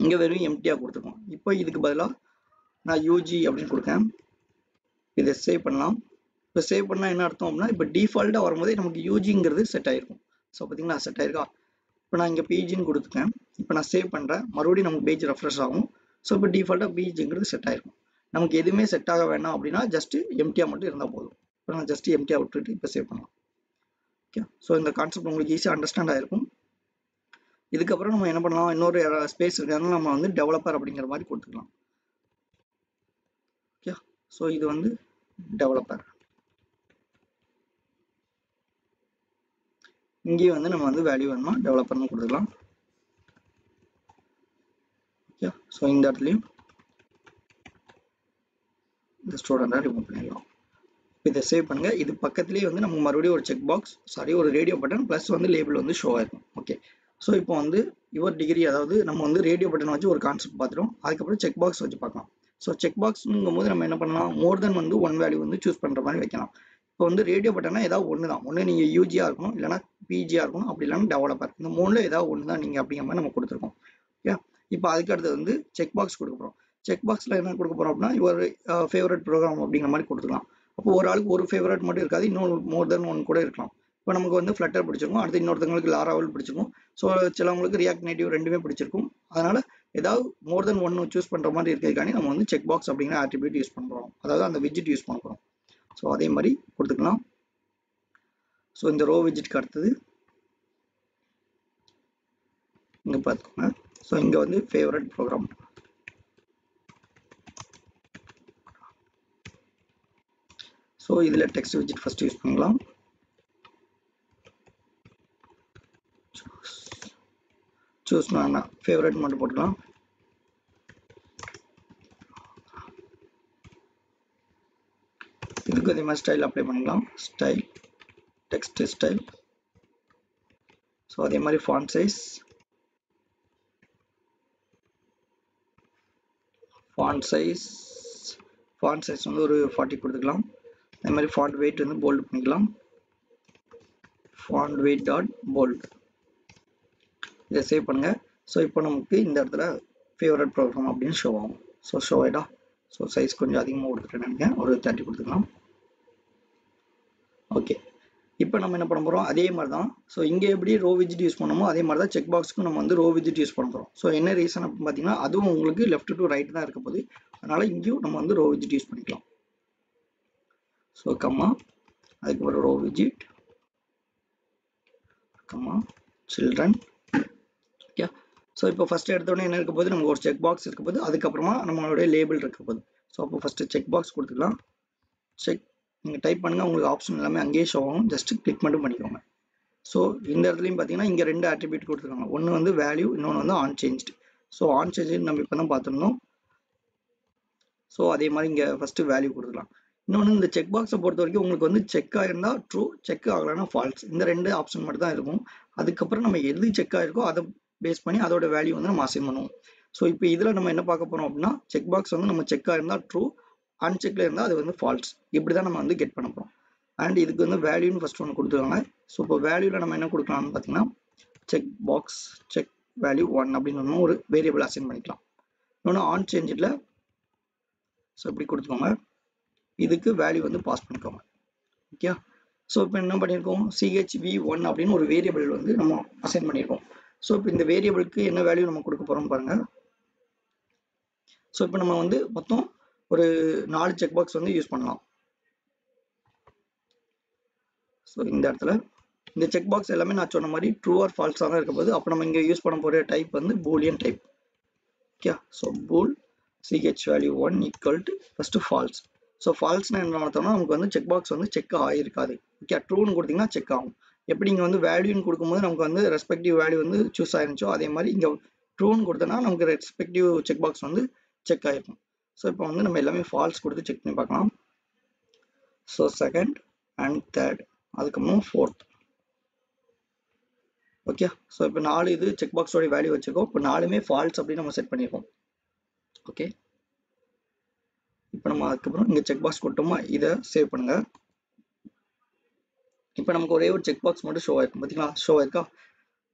இங்கே வெறும் எம்டியாக கொடுத்துருக்கோம். இப்போ இதுக்கு பதிலாக நான் யூஜி அப்படின்னு கொடுக்கேன். இதை சேவ் பண்ணலாம். இப்போ சேவ் பண்ணால் என்ன அர்த்தம் அப்படின்னா இப்போ டிஃபால்ட்டாக வரும்போதே நமக்கு யூஜிங்கிறது செட் ஆகிருக்கும். ஸோ பார்த்தீங்களா செட் ஆயிருக்கா. இப்போ நான் இங்கே பிஜின்னு கொடுத்துருக்கேன். இப்போ நான் சேவ் பண்ணுறேன், மறுபடியும் நமக்கு பேஜ் ரெஃப்ரெஷ் ஆகும். ஸோ இப்போ டிஃபால்ட்டாக பிஜிங்கிறது செட் ஆகிருக்கும். நமக்கு எதுவுமே செட் ஆக வேண்டாம் அப்படின்னா ஜஸ்ட்டு எம்டியாக மட்டும் இருந்தால் போதும். இப்போ நான் ஜஸ்ட் எம்டியாக விட்டுட்டு இப்போ சேவ் பண்ணலாம். ஓகே, ஸோ இந்த கான்செப்ட் உங்களுக்கு ஈஸியாக அண்டர்ஸ்டாண்ட் ஆகிருக்கும். இதுக்கப்புறம் நம்ம என்ன பண்ணலாம், இன்னொரு ஸ்பேஸ் இருக்கிறதுனால நம்ம வந்து டெவலப்பர் அப்படிங்கிற மாதிரி கொடுத்துக்கலாம். ஓகே, ஸோ இது வந்து டெவலப்பர். இங்கேயும் வந்து நம்ம வந்து வேல்யூ வேணுமா டெவலப்பர்னு கொடுத்துக்கலாம். ஓகே, ஸோ இந்த இடத்துலையும் இந்த ஸ்டூடெண்ட்டை ரிமூவ் பண்ணிடலாம். இதை சேவ் பண்ணுங்கள். இது பக்கத்துலேயே வந்து நமக்கு மறுபடியும் ஒரு செக் பாக்ஸ், சாரி ஒரு ரேடியோ பட்டன் ப்ளஸ் வந்து லேபிள் வந்து ஷோ ஆயிருக்கும். ஓகே, ஸோ இப்போ வந்து யுவர் டிகிரி, அதாவது நம்ம வந்து ரேடியோ பட்டன் வச்சு ஒரு கான்செப்ட் பார்த்துட்டோம். அதுக்கப்புறம் செக் பாக்ஸ் வச்சு பார்க்கலாம். ஸோ செக் பாக்ஸுங்கும் போது நம்ம என்ன பண்ணலாம், மோர் தென் வந்து ஒன் வேல்யூ வந்து சூஸ் பண்ணுற மாதிரி வைக்கலாம். இப்போ வந்து ரேடியோ பட்டனா ஏதாவது ஒன்று தான், ஒன்று நீங்கள் யூஜியாக இருக்கணும், இல்லைனா பிஜியாக இருக்கணும், அப்படி இல்லைனா டெவலப்பர், இந்த 3ல் ஏதாவது ஒன்று தான் நீங்கள் அப்படிங்கிற மாதிரி நம்ம கொடுத்துருக்கோம். ஓகே, இப்போ அதுக்கு அடுத்து வந்து செக் பாக்ஸ் கொடுக்க போகிறோம். செக் பாக்ஸில் என்ன கொடுக்க போகிறோம் அப்படின்னா யுவர் ஃபேவரட் ப்ரோக்ராம் அப்படிங்கிற மாதிரி கொடுத்துக்கலாம். அப்போ ஒரு ஆளுக்கு ஒரு ஃபேவரட் மட்டும் இருக்காது, இன்னொரு மோர் தென் ஒன் கூட இருக்கலாம். இப்போ நமக்கு வந்து ஃப்ளட்டர் பிடிச்சிருக்கும், அடுத்து இன்னொருத்தவங்களுக்கு லாராவல் பிடிச்சிருக்கும், ஸோ சிலவங்களுக்கு ரியாக்ட் நேட்டிவ் ரெண்டுமே பிடிச்சிருக்கும். அதனால் ஏதாவது மோர் தென் ஒன்று சூஸ் பண்ணுற மாதிரி இருக்கிறதுக்காண்டி நம்ம வந்து செக் பாக்ஸ் அப்படிங்கிற ஆட்ரிபியூட் யூஸ் பண்ணுறோம், அதாவது அந்த விஜிட் யூஸ் பண்ண போகிறோம். ஸோ அதே மாதிரி கொடுத்துக்கலாம். ஸோ இந்த ரோ விஜிட்க்கு அடுத்தது இங்கே பார்த்துக்கோங்க. ஸோ இங்கே வந்து ஃபேவரட் ப்ரோக்ராம். ஸோ இதில் டெக்ஸ்ட் விஜிட் ஃபஸ்ட் யூஸ் பண்ணலாம். சூஸ் பண்ணா ஃபேவரட் மட்டும் போட்டுக்கலாம். இதுக்கு அதே மாதிரி ஸ்டைல் அப்ளை பண்ணிக்கலாம். Style text style. ஸோ அதே மாதிரி ஃபாண்ட் சைஸ், ஃபாண்ட் சைஸ் வந்து ஒரு 40 கொடுத்துக்கலாம். அதே மாதிரி ஃபாண்ட் வெயிட் வந்து போல்டு பண்ணிக்கலாம். font weight dot bold. இதை சேவ் பண்ணுங்க. ஸோ இப்போ நமக்கு இந்த இடத்துல ஃபேவரட் ப்ரோக்ராம் அப்படின்னு ஷோ ஆகும். ஸோ ஷோ ஆகிட்டா. ஸோ சைஸ் கொஞ்சம் அதிகமாக கொடுத்துட்டு நினைக்கிறேன், ஒரு 30 கொடுத்துக்கலாம். ஓகே, இப்போ நம்ம என்ன பண்ண போகிறோம், அதே மாதிரி தான். ஸோ இங்கே எப்படி ரோ விஜிட் யூஸ் பண்ணமோ அதே மாதிரி தான் செக் பாக்ஸ்க்கும் நம்ம வந்து ரோ விஜிட் யூஸ் பண்ண போகிறோம். ஸோ என்ன ரீசன் அப்படின்னு பார்த்தீங்கன்னா, அதுவும் உங்களுக்கு லெஃப்ட் டு ரைட் தான் இருக்க போகுது. அதனால இங்கேயும் நம்ம வந்து ரோ விஜிட் யூஸ் பண்ணிக்கலாம். ஸோ கம்மா, அதுக்கப்புறம் ரோ விஜிட், கம்மா சில்ட்ரன். ஓகே, ஸோ இப்போ ஃபஸ்ட்டு எடுத்தோடனே என்ன இருக்க போது, நமக்கு ஒரு செக் பாக்ஸ் இருக்க போது, அதுக்கப்புறமா நம்மளுடைய லேபிள் இருக்க போது. ஸோ அப்போ ஃபஸ்ட்டு செக் பாக்ஸ் கொடுத்துக்கலாம். செக் நீங்கள் டைப் பண்ணுங்கள், உங்களுக்கு ஆப்ஷன் எல்லாமே அங்கேயே ஷோ ஆகும். ஜஸ்ட் கிளிக் மட்டும் பண்ணிக்கோங்க. ஸோ இந்த இடத்துலையும் பார்த்தீங்கன்னா இங்கே 2 ஆட்ரிபியூட் கொடுத்துருக்காங்க. ஒன்று வந்து வேல்யூ, இன்னொன்று வந்து on changed. So on change நம்ம இப்போ தான் பார்த்துருந்தோம். ஸோ அதே மாதிரி இங்கே ஃபஸ்ட்டு வேல்யூ கொடுத்துக்கலாம். இன்னொன்று இந்த செக் பாக்ஸை பொறுத்த வரைக்கும் உங்களுக்கு வந்து செக் ஆகிருந்தால் ட்ரூ, செக் ஆகலைன்னா ஃபால்ஸ், இந்த 2 ஆப்ஷன் மட்டும் தான் இருக்கும். அதுக்கப்புறம் நம்ம எது செக் ஆகிருக்கோ அதை பேஸ் பண்ணி அதோட வேல்யூ வந்து நம்ம அசைன் பண்ணுவோம். ஸோ இப்போ இதில் நம்ம என்ன பார்க்க போகிறோம் அப்படின்னா, செக் பாக்ஸ் வந்து நம்ம செக் ஆகிருந்தால் ட்ரூ, அன்செக்கில் இருந்தால் அது வந்து ஃபால்ஸ், இப்படி தான் நம்ம வந்து கெட் பண்ண போகிறோம். அண்ட் இதுக்கு வந்து வேல்யூன்னு ஃபஸ்ட் ஒன்று கொடுத்துருவாங்க. ஸோ இப்போ வேல்யூவில் நம்ம என்ன கொடுக்கலாம்னு பார்த்தீங்கன்னா, செக் பாக்ஸ் செக் வேல்யூ 1 அப்படின்னு ஒரு வேரியபிள் அசைன் பண்ணிக்கலாம். இன்னொன்று ஆன் சேஞ்சில், ஸோ இப்படி கொடுத்துக்கோங்க. இதுக்கு வேல்யூ வந்து பாஸ் பண்ணிக்கோங்க. ஓகே, ஸோ இப்போ என்ன பண்ணியிருக்கோம், chv1 அப்படின்னு ஒரு வேரியபிள் வந்து நம்ம அசைன் பண்ணியிருக்கோம். ஸோ இப்போ இந்த வேரியபிளுக்கு என்ன வேல்யூ நம்ம கொடுக்க போகிறோம் பாருங்கள். ஸோ இப்போ நம்ம வந்து மொத்தம் ஒரு 4 செக் பாக்ஸ் வந்து யூஸ் பண்ணலாம். ஸோ இந்த இடத்துல இந்த செக் பாக்ஸ் எல்லாமே நான் சொன்ன மாதிரி ட்ரூ ஆர் ஃபால்ஸாக தான் இருக்க போது. அப்போ நம்ம இங்கே யூஸ் பண்ண போகிற டைப் வந்து boolean type. Okay, so bool ch value 1 equal to first false. So ஃபால்ஸ்னா என்ன நடத்தோம்னா, நமக்கு வந்து செக் பாக்ஸ் வந்து செக் ஆகிருக்காது. ஓகே, ட்ரூன்னு கொடுத்தீங்கன்னா செக் ஆகும். எப்படி இங்கே வந்து வேல்யூன்னு கொடுக்கும்போது நமக்கு வந்து ரெஸ்பெக்டிவ் வேல்யூ வந்து சூஸ் ஆயிருந்துச்சோ, அதே மாதிரி இங்கே ட்ரூன்னு கொடுத்தோன்னா நமக்கு ரெஸ்பெக்டிவ் செக் பாக்ஸ் வந்து செக் ஆகிருக்கும். ஸோ இப்போ வந்து நம்ம எல்லாமே ஃபால்ஸ் கொடுத்து செக் பண்ணி பார்க்கலாம். ஸோ செகண்ட் அண்ட் தேர்ட், அதுக்கப்புறம் ஃபோர்த். ஓகே, ஸோ இப்போ 4 இது செக் பாக்ஸோட வேல்யூ வச்சுருக்கோம். இப்போ 4மே ஃபால்ஸ் அப்படின்னு நம்ம செட் பண்ணியிருக்கோம். ஓகே, இப்போ நம்ம அதுக்கப்புறம் இங்கே செக் பாக்ஸ் கொடுத்தோமா, இதை சேவ் பண்ணுங்க. இப்போ நமக்கு ஒரே ஒரு செக் பாக்ஸ் மட்டும் ஷோ ஆயிருக்கும், பார்த்தீங்களா, ஷோ ஆயிருக்கா.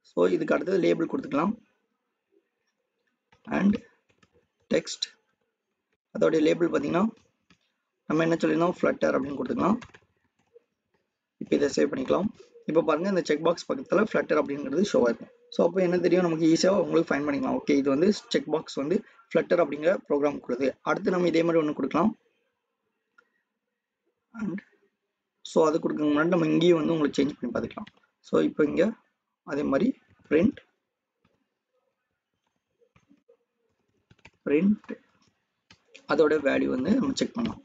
ஸோ இதுக்கு அடுத்தது லேபிள் கொடுத்துக்கலாம். அண்ட் டெக்ஸ்ட், அதோடைய லேபிள் பார்த்தீங்கன்னா நம்ம என்ன சொல்லியிருந்தோம், ஃப்ளட்டர் அப்படின்னு கொடுத்துக்கலாம். இப்போ இதை சேவ் பண்ணிக்கலாம். இப்போ பாருங்கள், இந்த செக் பாக்ஸ் பக்கத்தில் ஃப்ளட்டர் அப்படிங்கிறது ஷோ ஆயிருக்கும். ஸோ அப்போ என்ன தெரியும், நமக்கு ஈஸியாக உங்களுக்கு ஃபைன் பண்ணிக்கலாம். ஓகே, இது வந்து செக் பாக்ஸ் வந்து ஃப்ளட்டர் அப்படிங்கிற ப்ரோக்ராம் கொடுக்குது. அடுத்து நம்ம இதே மாதிரி ஒன்று கொடுக்கலாம். அண்ட் ஸோ அது கொடுக்க முன்னாடி நம்ம இங்கேயும் வந்து உங்களுக்கு சேஞ்ச் பண்ணி பார்த்துக்கலாம். ஸோ இப்போ இங்கே அதே மாதிரி பிரிண்ட் அதோட வேல்யூ வந்து நம்ம செக் பண்ணலாம்.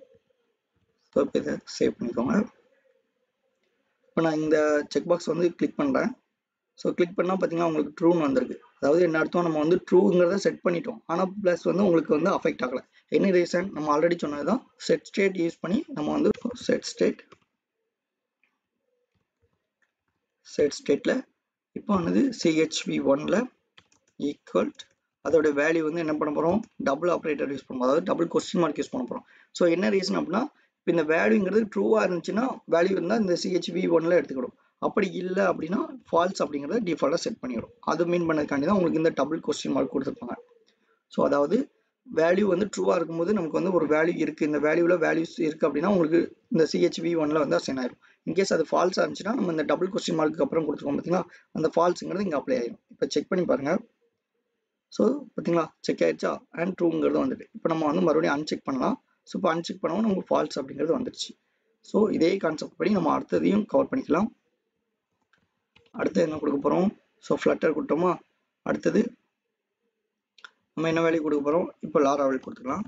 ஸோ இப்போ இதை சேவ் பண்ணிக்கோங்க. இப்போ நான் இந்த செக் பாக்ஸ் வந்து கிளிக் பண்ணுறேன். ஸோ கிளிக் பண்ணால் பார்த்தீங்கன்னா உங்களுக்கு ட்ரூன்னு வந்திருக்கு. அதாவது என்ன அர்த்தம், நம்ம வந்து ட்ரூங்கிறத செட் பண்ணிட்டோம், ஆனால் ப்ளஸ் வந்து உங்களுக்கு வந்து அஃபெக்ட் ஆகலை. என்ன ரீசன், நம்ம ஆல்ரெடி சொன்னது தான், செட் ஸ்டேட் யூஸ் பண்ணி நம்ம வந்து செட் ஸ்டேட்டில் இப்போ வந்து chv1ல ஈக்குவல் அதோட வேல்யூ வந்து என்ன பண்ண போகிறோம், டபுள் ஆப்ரேட்டர் யூஸ் பண்ணுவோம், அதாவது டபுள் கொஸ்டின் மார்க் யூஸ் பண்ண போகிறோம். ஸோ என்ன ரீசன் அப்படின்னா, இப்போ இந்த வேல்யூங்கிறது ட்ரூவாக இருந்துச்சுன்னா வேல்யூ இருந்தால் இந்த chv1ல எடுத்துக்கிடும். அப்படி இல்லை அப்படின்னா ஃபால்ஸ் அப்படிங்கிறத டிஃபால்ட்டாக செட் பண்ணிவிடும். அது மீன் பண்ணதுக்காண்டி தான் உங்களுக்கு இந்த டபுள் கொஸ்டின் மார்க் கொடுத்துருப்பாங்க. ஸோ அதாவது வேல்யூ வந்து ட்ரூவாக இருக்கும்போது நமக்கு வந்து ஒரு வேல்யூ இருக்குது, இந்த வேல்யூவில் வேல்யூஸ் இருக்குது அப்படின்னா உங்களுக்கு இந்த chv1ல வந்து அசைன் ஆயிடும். இன்கேஸ் அது ஃபால்ஸாக இருந்துச்சுன்னா நம்ம இந்த டபுள் கொஸ்டின் மார்க்கு அப்புறம் கொடுத்துருக்கோம் பார்த்தீங்களா, அந்த ஃபால்ஸுங்கிறது இங்கே அப்ளை ஆயிடும். இப்போ செக் பண்ணி பாருங்கள். ஸோ பார்த்தீங்களா, செக் ஆயிடுச்சா, அண்ட் ட்ரூங்கிறது வந்துட்டு. இப்போ நம்ம வந்து மறுபடியும் அன்செக் பண்ணலாம். ஸோ இப்போ அன்செக் பண்ணவும் நமக்கு ஃபால்ஸ் அப்படிங்கிறது வந்துடுச்சு. ஸோ இதே கான்செப்ட் படி நம்ம அடுத்ததையும் கவர் பண்ணிக்கலாம். அடுத்து என்ன கொடுக்க போகிறோம், ஸோ ஃப்ளட்டர் கொடுத்தோமா, அடுத்தது நம்ம என்ன வேல்யூ கொடுக்க போகிறோம், இப்போ லாராவல் கொடுத்துக்கலாம்.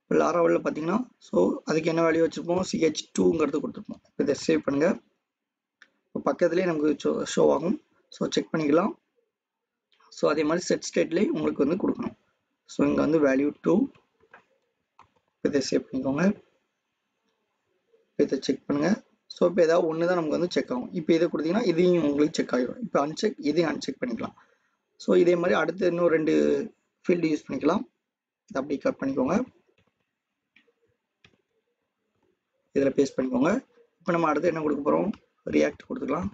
இப்போ லாராவலில் பார்த்தீங்கன்னா ஸோ அதுக்கு என்ன வேல்யூ வச்சுருப்போம், ch2ங்கிறது கொடுத்துருப்போம். இப்போ இதை சேவ் பண்ணுங்கள். இப்போ பக்கத்துலேயே நமக்கு ஷோ ஆகும். ஸோ செக் பண்ணிக்கலாம். ஸோ அதே மாதிரி செட் ஸ்டேட்லேயே உங்களுக்கு வந்து கொடுக்கணும். ஸோ இங்கே வந்து வேல்யூ 2, இதை சேவ் பண்ணிக்கோங்க. இப்போ இதை செக் பண்ணுங்கள். ஸோ இப்போ ஏதாவது ஒன்று தான் நமக்கு வந்து செக் ஆகும். இப்போ இதை கொடுத்தீங்கன்னா இதையும் உங்களுக்கு செக் ஆகிடும். இப்போ அன்செக், இதையும் அன்செக் பண்ணிக்கலாம். ஸோ இதே மாதிரி அடுத்து இன்னும் 2 ஃபீல்டு யூஸ் பண்ணிக்கலாம். இதை அப்படியே கட் பண்ணிக்கோங்க, இதில் பேஸ்ட் பண்ணிக்கோங்க. இப்போ நம்ம அடுத்து என்ன கொடுக்க போகிறோம், ரியாக்ட் கொடுத்துக்கலாம்.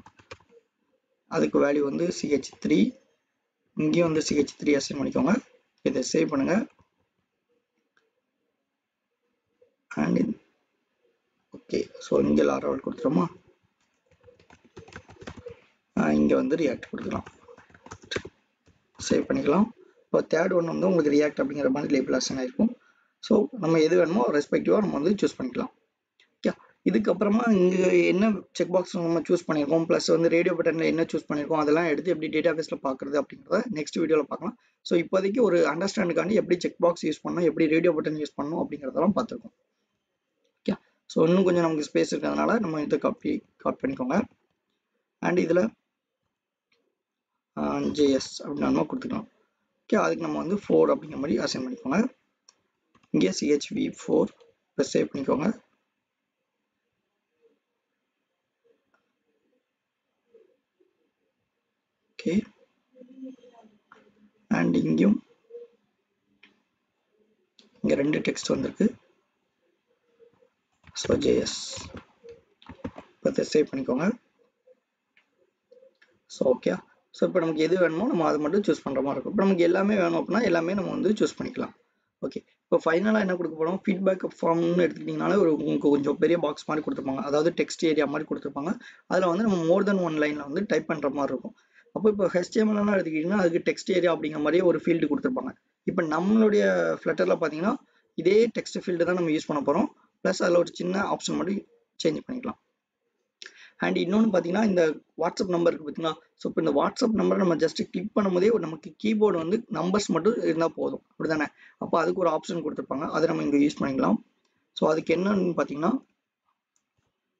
அதுக்கு வேல்யூ வந்து ch3. இங்கேயும் வந்து ch3 அசைன் பண்ணிக்கோங்க. இதை சேவ் பண்ணுங்க. அண்ட் ஓகே, ஸோ இங்கே லாராவல் கொடுத்துருமா, இங்கே வந்து ரியாக்ட் கொடுத்துக்கலாம். சேவ் பண்ணிக்கலாம். இப்போ தேர்ட் ஒன் வந்து உங்களுக்கு ரியாக்ட் அப்படிங்கிற மாதிரி லேபிள் அசைன் ஆயிருக்கும். ஸோ நம்ம எது வேணுமோ ரெஸ்பெக்டிவாக நம்ம வந்து சூஸ் பண்ணிக்கலாம். ஓகே, இதுக்கப்புறமா இங்கே என்ன செக் பாக்ஸ் நம்ம சூஸ் பண்ணியிருக்கோம், ப்ளஸ் வந்து ரேடியோ பட்டனில் என்ன சூஸ் பண்ணியிருக்கோம், அதெல்லாம் எடுத்து எப்படி டேட்டா பேஸில் பார்க்குறது அப்படிங்கிறத நெக்ஸ்ட் வீடியோவில் பார்க்கலாம். ஸோ இப்போதைக்கு ஒரு அண்டர்ஸ்டாண்டுக்காண்டி எப்படி செக் பாக்ஸ் யூஸ் பண்ணணும், எப்படி ரேடியோ பட்டன் யூஸ் பண்ணணும் அப்படிங்கிறதெல்லாம் பார்த்துருக்கோம். ஓகே, ஸோ இன்னும் கொஞ்சம் நமக்கு ஸ்பேஸ் இருக்கிறதுனால நம்ம இதை காப்பி பண்ணிக்கோங்க. அண்ட் இதில் JS அப்படின்னு நம்ம கொடுத்துக்கலாம். ஓகே, அதுக்கு நம்ம வந்து 4 அப்படிங்கிற மாதிரி அசைன் பண்ணிக்கோங்க. இங்கே CHV4 இப்போ சேவ் பண்ணிக்கோங்க. ஓகே, அண்ட் இங்கேயும் இங்கே 2 டெக்ஸ்ட் வந்திருக்கு. ஸோ JS இப்போ சேவ் பண்ணிக்கோங்க. ஸோ ஓகே, ஸோ இப்போ நமக்கு எது வேணுமோ நம்ம அதை மட்டும் சூஸ் பண்ணுற மாதிரி இருக்கும். இப்போ நமக்கு எல்லாமே வேணும் அப்படின்னா எல்லாமே நம்ம வந்து சூஸ் பண்ணிக்கலாம். ஓகே, இப்போ ஃபைனலாக என்ன கொடுக்க போகிறோம், ஃபீட்பேக் ஃபார்ம்னு எடுத்துக்கிட்டிங்கனாலே உங்களுக்கு கொஞ்சம் பெரிய பாக்ஸ் மாதிரி கொடுத்துருப்பாங்க. அதாவது டெக்ஸ்ட் ஏரியா மாதிரி கொடுத்துருப்பாங்க. அதில் வந்து நம்ம மோர் தென் 1 லைனில் வந்து டைப் பண்ணுற மாதிரி இருக்கும். அப்போ இப்போ HTML எடுத்துக்கிட்டிங்கன்னா அதுக்கு டெக்ஸ்ட் ஏரியா அப்படிங்கிற மாதிரியே ஒரு ஃபீல்டு கொடுத்துருப்பாங்க. இப்போ நம்மளுடைய ஃப்ளட்டரில் பார்த்தீங்கன்னா இதே டெக்ஸ்ட் ஃபீல்டு தான் நம்ம யூஸ் பண்ண போகிறோம். ப்ளஸ் அதில் ஒரு சின்ன ஆப்ஷன் மட்டும் சேஞ்ச் பண்ணிக்கலாம். அண்ட் இன்னொன்று பார்த்தீங்கன்னா இந்த வாட்ஸ்அப் நம்பர் இருக்குது பார்த்தீங்களா. ஸோ இப்போ இந்த வாட்ஸ்அப் நம்பரை நம்ம ஜஸ்ட் கிளிக் பண்ணும்போதே நமக்கு கீபோர்டு வந்து நம்பர்ஸ் மட்டும் இருந்தால் போதும், அப்படி தானே. அப்போ அதுக்கு ஒரு ஆப்ஷன் கொடுத்துருப்பாங்க, அதை நம்ம இங்கே யூஸ் பண்ணிக்கலாம். ஸோ அதுக்கு என்னன்னு பார்த்தீங்கன்னா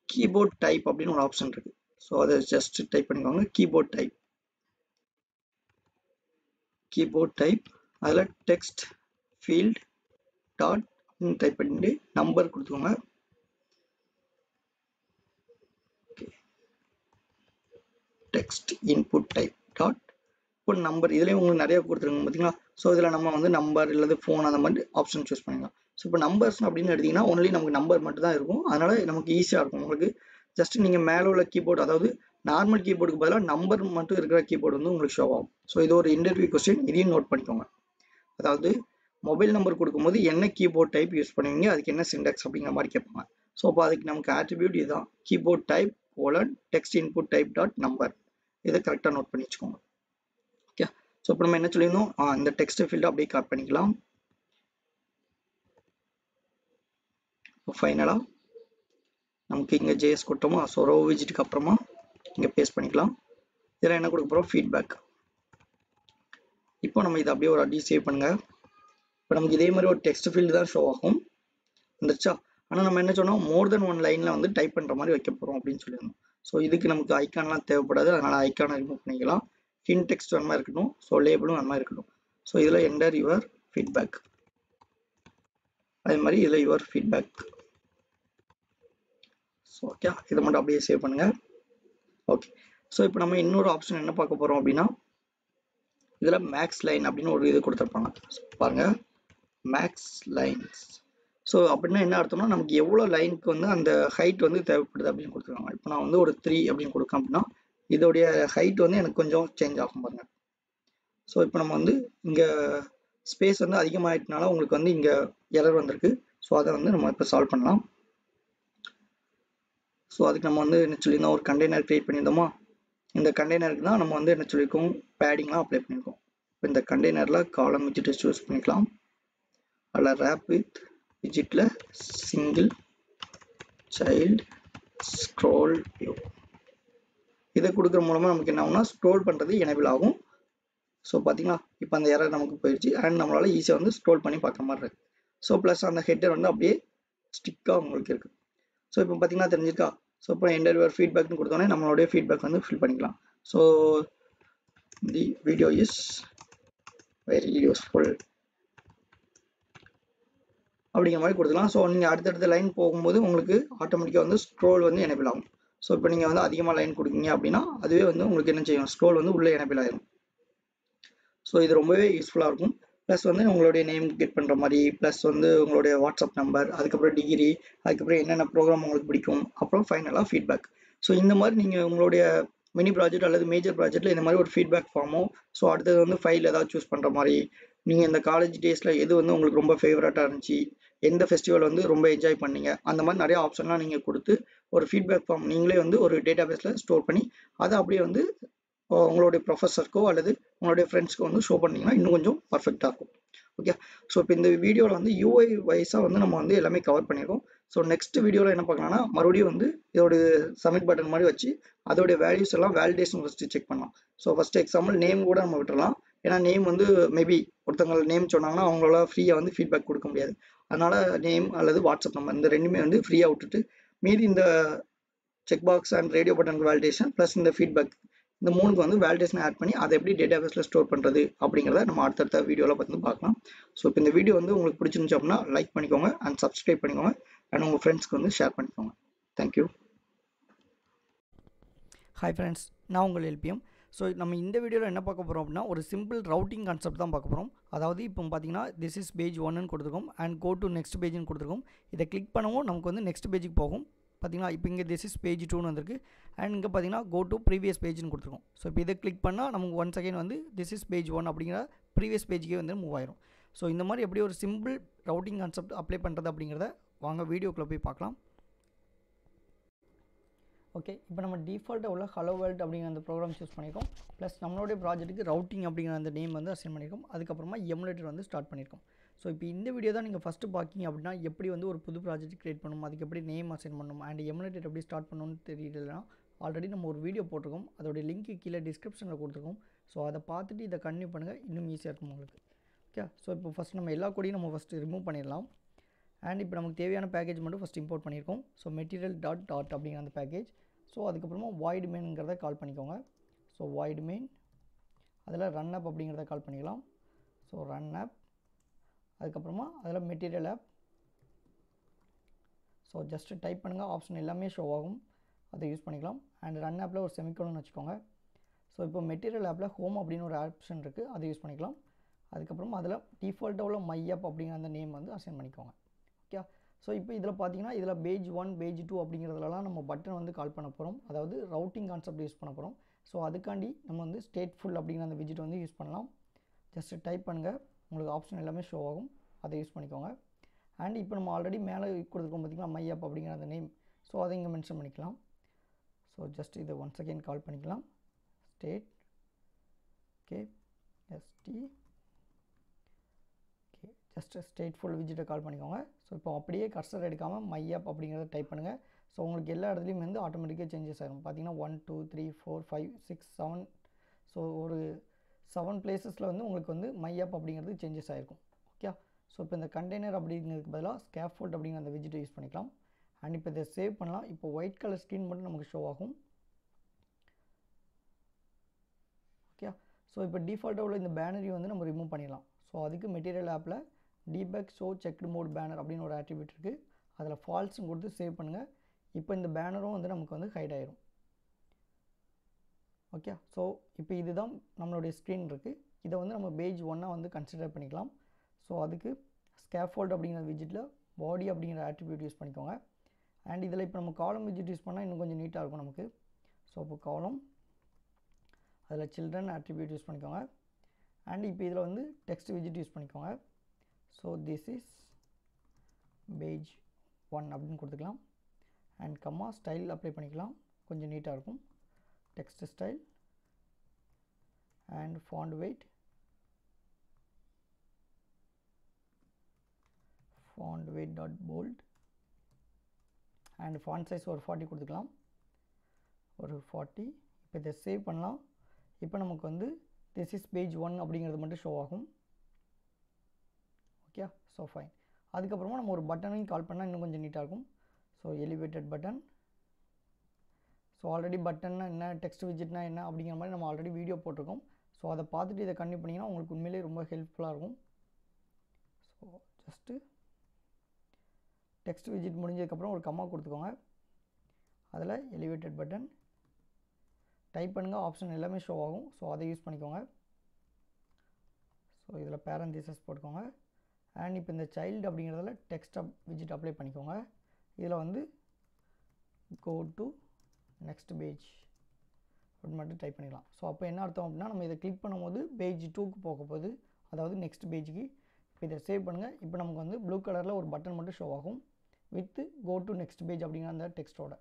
கீபோர்ட் டைப் அப்படின்னு ஒரு ஆப்ஷன் இருக்குது. ஸோ அதை ஜஸ்ட் டைப் பண்ணிக்கோங்க, கீபோர்ட் டைப். அதில் டெக்ஸ்ட் ஃபீல்ட் டாட் அப்படின்னு டைப் பண்ணிட்டு நம்பர் கொடுத்துக்கோங்க. டெக்ஸ்ட் இன்புட் டைப் டாட் இப்போ நம்பர், இதுலேயும் உங்களுக்கு நிறைய கொடுத்துருங்க பார்த்தீங்களா. ஸோ இதில் நம்ம வந்து நம்பர் இல்லது ஃபோன் அந்த மாதிரி ஆப்ஷன் சூஸ் பண்ணிக்கலாம். ஸோ இப்போ நம்பர்ஸ் அப்படின்னு எடுத்திங்கன்னா ஒன்லி நமக்கு நம்பர் மட்டும் தான் இருக்கும். அதனால் நமக்கு ஈஸியாக இருக்கும். உங்களுக்கு ஜஸ்ட் நீங்கள் மேலே உள்ள கீபோர்டு, அதாவது நார்மல் கீபோர்டுக்கு பதிலாக நம்பர் மட்டும் இருக்கிற கீபோர்டு வந்து உங்களுக்கு ஷோ ஆகும். ஸோ இது ஒரு இன்டர்வியூ கொஸ்டின், இதையும் நோட் பண்ணிக்கோங்க. அதாவது மொபைல் நம்பர் கொடுக்கும்போது என்ன கீபோர்ட் டைப் யூஸ் பண்ணுவீங்க, அதுக்கு என்ன சிண்டெக்ஸ் அப்படிங்கிற மாதிரி கேட்பாங்க. ஸோ அப்போ அதுக்கு நமக்கு ஆட்ரிபியூட் இதுதான், keyboard type text input type dot number. இதை கரெக்டாக நோட் பண்ணி வச்சுக்கோங்க. ஓகே, ஸோ இப்போ நம்ம என்ன சொல்லியிருந்தோம், இந்த டெக்ஸ்ட் ஃபீல்டை அப்படியே காப்பி பண்ணிக்கலாம். ஃபைனலாக நமக்கு இங்கே JS கொடுத்தோமா, ஸோ ரோ விஜிட்டுக்கு அப்புறமா இங்கே பேஸ்ட் பண்ணிக்கலாம். இதில் என்ன கொடுக்க போகிறோம், ஃபீட்பேக். இப்போ நம்ம இதை அப்படியே ஒரு அடி சேவ் பண்ணுங்க. இப்போ நமக்கு இதே மாதிரி ஒரு டெக்ஸ்ட் ஃபீல்டு தான் ஷோ ஆகும், வந்துருச்சா. ஆனால் நம்ம என்ன சொன்னோம், மோர் தென் 1 லைனில் வந்து டைப் பண்ணுற மாதிரி வைக்க போகிறோம் அப்படின்னு சொல்லியிருந்தோம். ஸோ இதுக்கு நமக்கு ஐக்கான்லாம் தேவைப்படாது, அதனால் ஐக்கானை ரிமூவ் பண்ணிக்கலாம். ஹிண்ட் டெக்ஸ்ட் அந்த மாதிரி இருக்கட்டும், ஸோ லேபிளும் அந்த மாதிரி இருக்கட்டும். ஸோ இதில் என்டர் யுவர் ஃபீட்பேக், அதே மாதிரி இதில் யுவர் ஃபீட்பேக். ஸோ ஓகே, இதை மட்டும் அப்படியே சேவ் பண்ணுங்கள். ஓகே, ஸோ இப்போ நம்ம இன்னொரு ஆப்ஷன் என்ன பார்க்க போகிறோம் அப்படின்னா, இதில் மேக்ஸ் லைன் அப்படின்னு ஒரு இது கொடுத்துருப்பாங்க பாருங்கள், மேக்ஸ் லைன்ஸ். ஸோ அப்படின்னா என்ன அர்த்தம்னா நமக்கு எவ்வளோ லைனுக்கு வந்து அந்த ஹைட் வந்து தேவைப்படுது அப்படின்னு கொடுத்துருக்காங்க. இப்போ நான் வந்து ஒரு 3 அப்படின்னு கொடுக்கேன் அப்படின்னா இதோடைய ஹைட் வந்து எனக்கு கொஞ்சம் சேஞ்ச் ஆகும் பாருங்க. ஸோ இப்போ நம்ம வந்து இங்கே ஸ்பேஸ் வந்து அதிகமாகிட்டனால உங்களுக்கு வந்து இங்கே எரர் வந்திருக்கு. ஸோ அதை வந்து நம்ம இப்போ சால்வ் பண்ணலாம். ஸோ அதுக்கு நம்ம வந்து என்ன சொல்லியிருந்தோம், ஒரு கண்டெய்னர் கிரியேட் பண்ணியிருந்தோமா. இந்த கண்டெய்னருக்கு தான் நம்ம வந்து என்ன சொல்லியிருக்கோம், பேடிங்லாம் அப்ளை பண்ணியிருக்கோம். இப்போ இந்த கண்டெய்னரில் காலம் விஜிட்டை சூஸ் பண்ணிக்கலாம். அதில் ரேப் வித் விஜிட்டில் சிங்கிள் சைல்டு ஸ்க்ரோல் வியூ இதை கொடுக்குற மூலமாக நமக்கு என்ன ஆகும்னா ஸ்க்ரோல் பண்ணுறது எனேபிள் ஆகும். ஸோ பார்த்தீங்களா, இப்போ அந்த எரர் நமக்கு போயிடுச்சு. அண்ட் நம்மளால் ஈஸியாக வந்து ஸ்க்ரோல் பண்ணி பார்க்குற மாதிரி இருக்குது. ஸோ ப்ளஸ் அந்த ஹெட்டர் வந்து அப்படியே ஸ்டிக்காக உங்களுக்கு இருக்குது. ஸோ இப்போ பார்த்தீங்கன்னா தெரிஞ்சிருக்கா. ஸோ இப்போ என்டர் யுவர் ஃபீட்பேக்னு கொடுத்தோன்னே நம்மளுடைய ஃபீட்பேக் வந்து ஃபில் பண்ணிக்கலாம். So the video is very useful அப்படிங்கிற மாதிரி கொடுத்துக்கலாம். ஸோ நீங்கள் அடுத்தடுத்த லைன் போகும்போது உங்களுக்கு ஆட்டோமேட்டிக்காக வந்து ஸ்க்ரோல் வந்து எனேபிள் ஆகும். ஸோ இப்போ நீங்கள் வந்து அதிகமாக லைன் கொடுக்குறீங்க அப்படின்னா அதுவே வந்து உங்களுக்கு என்ன செய்யும், ஸ்க்ரோல் வந்து உள்ளே எனேபிள் ஆயிரும். ஸோ இது ரொம்பவே யூஸ்ஃபுல்லாக இருக்கும். ப்ளஸ் வந்து உங்களுடைய நேம் கெட் பண்ணுற மாதிரி, ப்ளஸ் வந்து உங்களுடைய வாட்ஸ்அப் நம்பர், அதுக்கப்புறம் டிகிரி, அதுக்கப்புறம் என்னென்ன ப்ரோக்ராம் உங்களுக்கு பிடிக்கும், அப்புறம் ஃபைனலாக ஃபீட்பேக். ஸோ இந்த மாதிரி நீங்கள் உங்களுடைய மினி ப்ராஜெக்ட் அல்லது மேஜர் ப்ராஜெக்ட்டில் இந்த மாதிரி ஒரு ஃபீட்பேக் ஃபார்மோ, ஸோ அடுத்தது வந்து ஃபைல் ஏதாவது சூஸ் பண்ணுற மாதிரி, நீங்கள் இந்த காலேஜ் டேஸில் எது வந்து உங்களுக்கு ரொம்ப ஃபேவரட்டாக இருந்துச்சு, எந்த ஃபெஸ்டிவல் வந்து ரொம்ப என்ஜாய் பண்ணீங்க, அந்த மாதிரி நிறைய ஆப்ஷன்லாம் நீங்கள் கொடுத்து ஒரு ஃபீட்பேக் ஃபார்ம் நீங்களே வந்து ஒரு டேட்டா பேஸில் ஸ்டோர் பண்ணி அதை அப்படியே வந்து உங்களுடைய ப்ரொஃபஸருக்கோ அல்லது உங்களுடைய ஃப்ரெண்ட்ஸ்க்கோ வந்து ஷோ பண்ணிங்கன்னா இன்னும் கொஞ்சம் பர்ஃபெக்டாக இருக்கும். ஓகே, ஸோ இப்போ இந்த வீடியோவில் வந்து யூஐ வைஸாக வந்து நம்ம வந்து எல்லாமே கவர் பண்ணியிருக்கோம். ஸோ நெக்ஸ்ட் வீடியோவில் என்ன பார்க்கலாம்னா மறுபடியும் வந்து இதோட சப்மிட் பட்டன் மாதிரி வச்சு அதோடைய வேல்யூஸ் எல்லாம் வேலிடேஷன் ஃபஸ்ட்டு செக் பண்ணலாம். ஸோ ஃபஸ்ட்டு எக்ஸாம்பிள் நேம் கூட நம்ம விட்டுறலாம். ஏன்னா நேம் வந்து மேபி ஒருத்தவங்க நேம் சொன்னாங்கன்னா அவங்களால ஃப்ரீயாக வந்து ஃபீட்பேக் கொடுக்க முடியாது. அதனால் நேம் அல்லது வாட்ஸ்அப் நம்பர் இந்த ரெண்டுமே வந்து ஃப்ரீயாக விட்டுட்டு மீதி இந்த செக் பாக்ஸ் அண்ட் ரேடியோ பட்டனுக்கு வேலிடேஷன் ப்ளஸ் இந்த ஃபீட்பேக் இந்த மூணுக்கு வந்து வேலிடேஷன் ஆட் பண்ணி அதை எப்படி டேட்டா பேஸில் ஸ்டோர் பண்ணுறது அப்படிங்கிறத நம்ம அடுத்தடுத்த வீடியோவில் பார்த்து பார்க்கலாம். ஸோ இப்போ இந்த வீடியோ வந்து உங்களுக்கு பிடிச்சிருந்துச்சு அப்படின்னா லைக் பண்ணிக்கோங்க அண்ட் சப்ஸ்கிரைப் பண்ணிக்கோங்க அண்ட் உங்கள் ஃப்ரெண்ட்ஸ்க்கு வந்து ஷேர் பண்ணிக்கோங்க. தேங்க்யூ. ஹாய் ஃப்ரெண்ட்ஸ், நான் உங்கள் எல்பிஎம். ஸோ நம்ம இந்த வீடியோவில் என்ன பார்க்க போகிறோம் அப்படின்னா ஒரு சிம்பிள் ரவுட்டிங் கான்செப்ட் தான் பார்க்க போகிறோம். அதாவது இப்போ பார்த்தீங்கன்னா திஸ் இஸ் பேஜ் 1ன்னு கொடுத்துருக்கோம் அண்ட் கோ டு நெக்ஸ்ட் பேஜ்னு கொடுத்துருக்கோம். இதை கிளிக் பண்ணவும் நமக்கு வந்து நெக்ஸ்ட் பேஜுக்கு போகும். பார்த்தீங்கன்னா இப்போ இங்கே திஸ் இஸ் பேஜ் 2ன்னு வந்திருக்கு அண்ட் இங்கே பார்த்தீங்கன்னா கோ டு ப்ரீவியஸ் பேஜ்னு கொடுத்துருக்கோம். ஸோ இப்போ இதை கிளிக் பண்ணால் நமக்கு ஒன் செகண்ட் வந்து திஸ் இஸ் பேஜ் 1 அப்படிங்கிற ப்ரீவியஸ் பேஜுக்கே வந்து மூவ் ஆயிரும். ஸோ இந்த மாதிரி எப்படி ஒரு சிம்பிள் ரவுட்டிங் கான்செப்ட் அப்ளை பண்ணுறது அப்படிங்கிறத வாங்க வீடியோக்குள்ளே போய் பார்க்கலாம். ஓகே, இப்போ நம்ம டிஃபால்ட்டாக உள்ள ஹலோ வேர்ல்ட் அப்படிங்கிற அந்த ப்ரோக்ராம் சூஸ் பண்ணியிருக்கோம். ப்ளஸ் நம்மளுடைய ப்ராஜெக்ட்டுக்கு ரவுட்டிங் அப்படிங்கிற அந்த நேம் வந்து அசைன் பண்ணியிருக்கோம். அதுக்கப்புறமா எமுலேட்டர் வந்து ஸ்டார்ட் பண்ணியிருக்கோம். ஸோ இப்போ இந்த வீடியோ தான் நீங்கள் ஃபஸ்ட்டு பார்க்கிங்க அப்படின்னா எப்படி வந்து ஒரு புது ப்ராஜெக்ட் க்ரியேட் பண்ணணும், அதுக்கு எப்படி நேம் அசைன் பண்ணணும் அண்ட் எமுலேட்டர் எப்படி ஸ்டார்ட் பண்ணணும்னு தெரியலனா ஆல்ரெடி நம்ம ஒரு வீடியோ போட்டிருக்கோம். அதோடைய லிங்க்கு கீழே டிஸ்கிரிப்ஷனில் கொடுத்துருக்கோம். ஸோ அதை பார்த்துட்டு இதை கன்டினியூ பண்ணுங்கள், இன்னும் ஈஸியாக இருக்கும் உங்களுக்கு. ஓகே, ஸோ இப்போ ஃபஸ்ட் நம்ம எல்லா கோடையும் நம்ம ஃபஸ்ட்டு ரிமூவ் பண்ணிடலாம். அண்ட் இப்போ நமக்கு தேவையான பேக்கேஜ் மட்டும் ஃபஸ்ட் இம்போர்ட் பண்ணியிருக்கோம். ஸோ மெட்டீரியல் டாட் அப்படிங்கிற அந்த பேக்கேஜ். ஸோ அதுக்கப்புறமா வாய்டு மெயின்ங்கிறத கால் பண்ணிக்கோங்க. ஸோ வாய்டு மெயின் அதில் ரன் ஆப் அப்படிங்கிறத கால் பண்ணிக்கலாம். ஸோ ரன் ஆப், அதுக்கப்புறமா அதில் material app. So just type பண்ணுங்கள், ஆப்ஷன் எல்லாமே ஷோ ஆகும், அதை யூஸ் பண்ணிக்கலாம். அண்ட் ரன் ஆப்பில் ஒரு செமிகோலன் வச்சுக்கோங்க. ஸோ இப்போ மெட்டீரியல் ஆப்பில் ஹோம் அப்படின்னு ஒரு ஆப்ஷன் இருக்குது, அதை யூஸ் பண்ணிக்கலாம். அதுக்கப்புறமா அதில் டிஃபால்ட்டாக உள்ள மை ஆப் அப்படிங்கிற அந்த நேம் வந்து அசைன் பண்ணிக்கோங்க. ஓகே, ஸோ இப்போ இதில் பார்த்தீங்கன்னா இதில் பேஜ் 1 பேஜ் 2 அப்படிங்கிறதுலலாம் நம்ம பட்டன் வந்து கால் பண்ண போகிறோம், அதாவது ரவுட்டிங் கான்செப்ட் யூஸ் பண்ண போகிறோம். ஸோ அதுக்காண்டி நம்ம வந்து ஸ்டேட்ஃபுல் அப்படிங்கிற அந்த விஜிட் வந்து யூஸ் பண்ணலாம். ஜஸ்ட்டு டைப் பண்ணுங்கள், உங்களுக்கு ஆப்ஷன் எல்லாமே ஷோ ஆகும், அதை யூஸ் பண்ணிக்கோங்க. அண்ட் இப்போ நம்ம ஆல்ரெடி மேலே கொடுத்துருக்கோம் பார்த்திங்களா மை ஆப் அப்படிங்கிற அந்த நேம். ஸோ அதை இங்கே மென்ஷன் பண்ணிக்கலாம். ஸோ ஜஸ்ட் இதை ஒன்ஸ் அகெயின் கால் பண்ணிக்கலாம். ஸ்டேட் எஸ்டி ஜஸ்ட் ஸ்டேட்ஃபுல் விஜிட்டை கால் பண்ணிக்கோங்க. ஸோ இப்போ அப்படியே கர்சர் எடுக்காமல் மை ஆப் அப்படிங்கிறத டைப் பண்ணுங்கள். ஸோ உங்களுக்கு எல்லா இடத்துலையும் வந்து ஆட்டோமேட்டிக்காக சேஞ்சஸ் ஆகும். பார்த்தீங்கன்னா 1 2 3 4 5 6 7 ஸோ ஒரு 7 பிளேஸஸில் வந்து உங்களுக்கு வந்து மை ஆப் அப்படிங்கிறது சேஞ்சஸ் ஆகிருக்கும். ஓகே, ஸோ இப்போ இந்த கண்டெய்னர் அப்படிங்கிறதுக்கு பதிலாக ஸ்கேஃபோல்ட் அப்படிங்கிற அந்த விஜிட்டை யூஸ் பண்ணிக்கலாம். அண்ட் இப்போ இதை சேவ் பண்ணலாம். இப்போ ஒயிட் கலர் ஸ்க்ரீன் மட்டும் நமக்கு ஷோ ஆகும். ஓகே, ஸோ இப்போ டிஃபால்ட்டாக உள்ள இந்த பேனரையும் வந்து நம்ம ரிமூவ் பண்ணிடலாம். ஸோ அதுக்கு மெட்டீரியல் ஆப்பில் debug show checked mode banner அப்படின்னு ஒரு ஆட்ரிபியூட் இருக்குது, அதில் ஃபால்ஸ்ன்னு கொடுத்து சேவ் பண்ணுங்கள். இப்போ இந்த பேனரும் வந்து நமக்கு வந்து ஹைட் ஆயிரும். ஓகே, ஸோ இப்போ இதுதான் நம்மளுடைய ஸ்க்ரீன் இருக்குது. இதை வந்து நம்ம பேஜ் 1 வந்து கன்சிடர் பண்ணிக்கலாம். ஸோ அதுக்கு ஸ்கேஃபோல்ட் அப்படிங்கிற விஜிட்டில் பாடி அப்படிங்கிற ஆட்ரிபியூட் யூஸ் பண்ணிக்கோங்க. அண்ட் இதில் இப்போ நம்ம காலம் விஜிட் யூஸ் பண்ணால் இன்னும் கொஞ்சம் நீட்டாக இருக்கும் நமக்கு. ஸோ இப்போ காலம் அதில் சில்ட்ரன் ஆட்ரிபியூட் யூஸ் பண்ணிக்கோங்க. அண்ட் இப்போ இதில் வந்து டெக்ஸ்ட் விஜிட் யூஸ் பண்ணிக்கோங்க. ஸோ திஸ் இஸ் பேஜ் 1 அப்படின்னு கொடுத்துக்கலாம். அண்ட் கம்மா ஸ்டைல் அப்ளை பண்ணிக்கலாம், கொஞ்சம் நீட்டாக இருக்கும். Text style and font weight, dot bold and font size ஒரு 40 கொடுத்துக்கலாம், ஒரு 40. இப்போ இதை சேவ் பண்ணலாம். இப்போ நமக்கு வந்து திஸ் இஸ் பேஜ் 1 அப்படிங்கிறது மட்டும் ஷோ ஆகும். Okay, so fine. அதுக்கப்புறமா நம்ம ஒரு பட்டனையும் கால் பண்ணால் இன்னும் கொஞ்சம் நீட்டாக இருக்கும். So elevated button. So already பட்டன்னா என்ன, டெக்ஸ்ட் விஜிட்னா என்ன அப்படிங்கிற மாதிரி நம்ம ஆல்ரெடி வீடியோ போட்டிருக்கோம். ஸோ அதை பார்த்துட்டு இதை கன்டினியூ பண்ணிங்கன்னா உங்களுக்கு உண்மையிலேயே ரொம்ப ஹெல்ப்ஃபுல்லாக இருக்கும். ஸோ ஜஸ்ட்டு டெக்ஸ்ட் விஜிட் முடிஞ்சதுக்கப்புறம் ஒரு கம்மா கொடுத்துக்கோங்க. அதில் எலிவேட்டட் பட்டன் டைப் பண்ணுங்கள், ஆப்ஷன் எல்லாமே ஷோ ஆகும். ஸோ அதை யூஸ் பண்ணிக்கோங்க. ஸோ இதில் பேரந்தீசஸ் போட்டுக்கோங்க. அண்ட் இப்போ இந்த சைல்டு அப்படிங்கிறதுல டெக்ஸ்ட் விஜிட் அப்ளை பண்ணிக்கோங்க. இதில் வந்து கோ டு நெக்ஸ்ட் பேஜ் அப்படி மட்டும் டைப் பண்ணிக்கலாம். ஸோ அப்போ என்ன அர்த்தம் அப்படின்னா நம்ம இதை கிளிக் பண்ணும்போது பேஜ் 2க்கு போக போகுது, அதாவது நெக்ஸ்ட் பேஜுக்கு. இப்போ இதை சேவ் பண்ணுங்கள். இப்போ நமக்கு வந்து ப்ளூ கலரில் ஒரு பட்டன் மட்டும் ஷோ ஆகும் with go to next page அப்படிங்கிற அந்த டெக்ஸ்ட்டோட.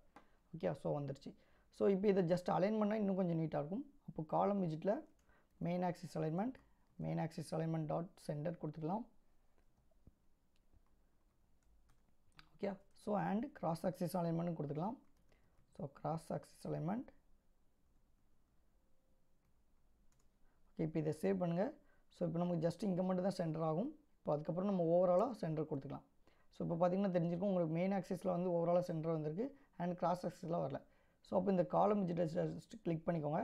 ஓகே, ஸோ வந்துருச்சு. ஸோ இப்போ இதை ஜஸ்ட் அலைன் பண்ணால் இன்னும் கொஞ்சம் நீட்டாக இருக்கும். அப்போ காலம் விஜிட்டில் main axis alignment dot centre கொடுத்துக்கலாம். Okay, so and cross axis alignment கொடுத்துக்கலாம். So cross axis alignment. Okay, இப்போ இதை சேவ் பண்ணுங்கள். ஸோ இப்போ நமக்கு ஜஸ்ட் இங்கே மட்டும் தான் சென்டர் ஆகும். இப்போ அதுக்கப்புறம் நம்ம ஓவராலாக சென்டர் கொடுத்துக்கலாம். ஸோ இப்போ பார்த்திங்கன்னா தெரிஞ்சிருக்கும் உங்களுக்கு மெயின் ஆக்சிஸில் வந்து ஓவராலாக சென்டர் வந்திருக்கு அண்ட் கிராஸ் ஆக்சிஸில் வரல. ஸோ அப்போ இந்த காலம் விஜிட்டை ஜஸ்ட் கிளிக் பண்ணிக்கோங்க.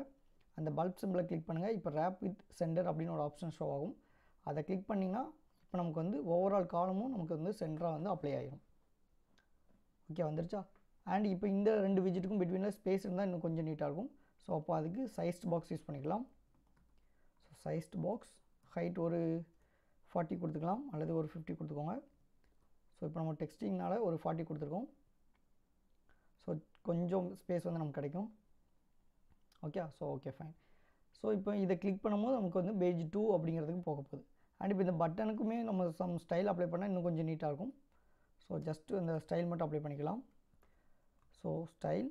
அந்த பல்ப் சிம்பிளை கிளிக் பண்ணுங்கள். இப்போ ரேப் வித் சென்டர் அப்படின்னு ஒரு ஆப்ஷன் ஷோ ஆகும். அதை கிளிக் பண்ணிங்கன்னா இப்போ நமக்கு வந்து ஓவரால் காலமும் நமக்கு வந்து சென்டராக வந்து அப்ளை ஆகிடும். ஓகே, வந்துருச்சா? அண்ட் இப்போ இந்த 2 விஜிட்டுக்கும் பிட்வீனில் ஸ்பேஸ் இருந்தால் இன்னும் கொஞ்சம் நீட்டாக இருக்கும். ஸோ அப்போ அதுக்கு சைஸ்ட் பாக்ஸ் யூஸ் பண்ணிக்கலாம். ஸோ சைஸ்ட் பாக்ஸ் ஹைட் ஒரு 40 கொடுத்துக்கலாம் அல்லது ஒரு 50 கொடுத்துக்கோங்க. ஸோ இப்போ நம்ம டெக்ஸ்டிங்னால ஒரு 40 கொடுத்துருக்கோம். ஸோ கொஞ்சம் ஸ்பேஸ் வந்து நமக்கு கிடைக்கும். Okay, so okay fine. So இப்போ இதை கிளிக் பண்ணும்போது நமக்கு வந்து பேஜ் 2 அப்படிங்கிறதுக்கு போக போகுது. அண்ட் இப்போ இந்த பட்டனுக்குமே நம்ம சம் ஸ்டைல் அப்ளை பண்ணால் இன்னும் கொஞ்சம் நீட்டாக இருக்கும். ஸோ ஜஸ்ட்டு அந்த ஸ்டைல் மட்டும் அப்ளை பண்ணிக்கலாம். ஸோ ஸ்டைல்,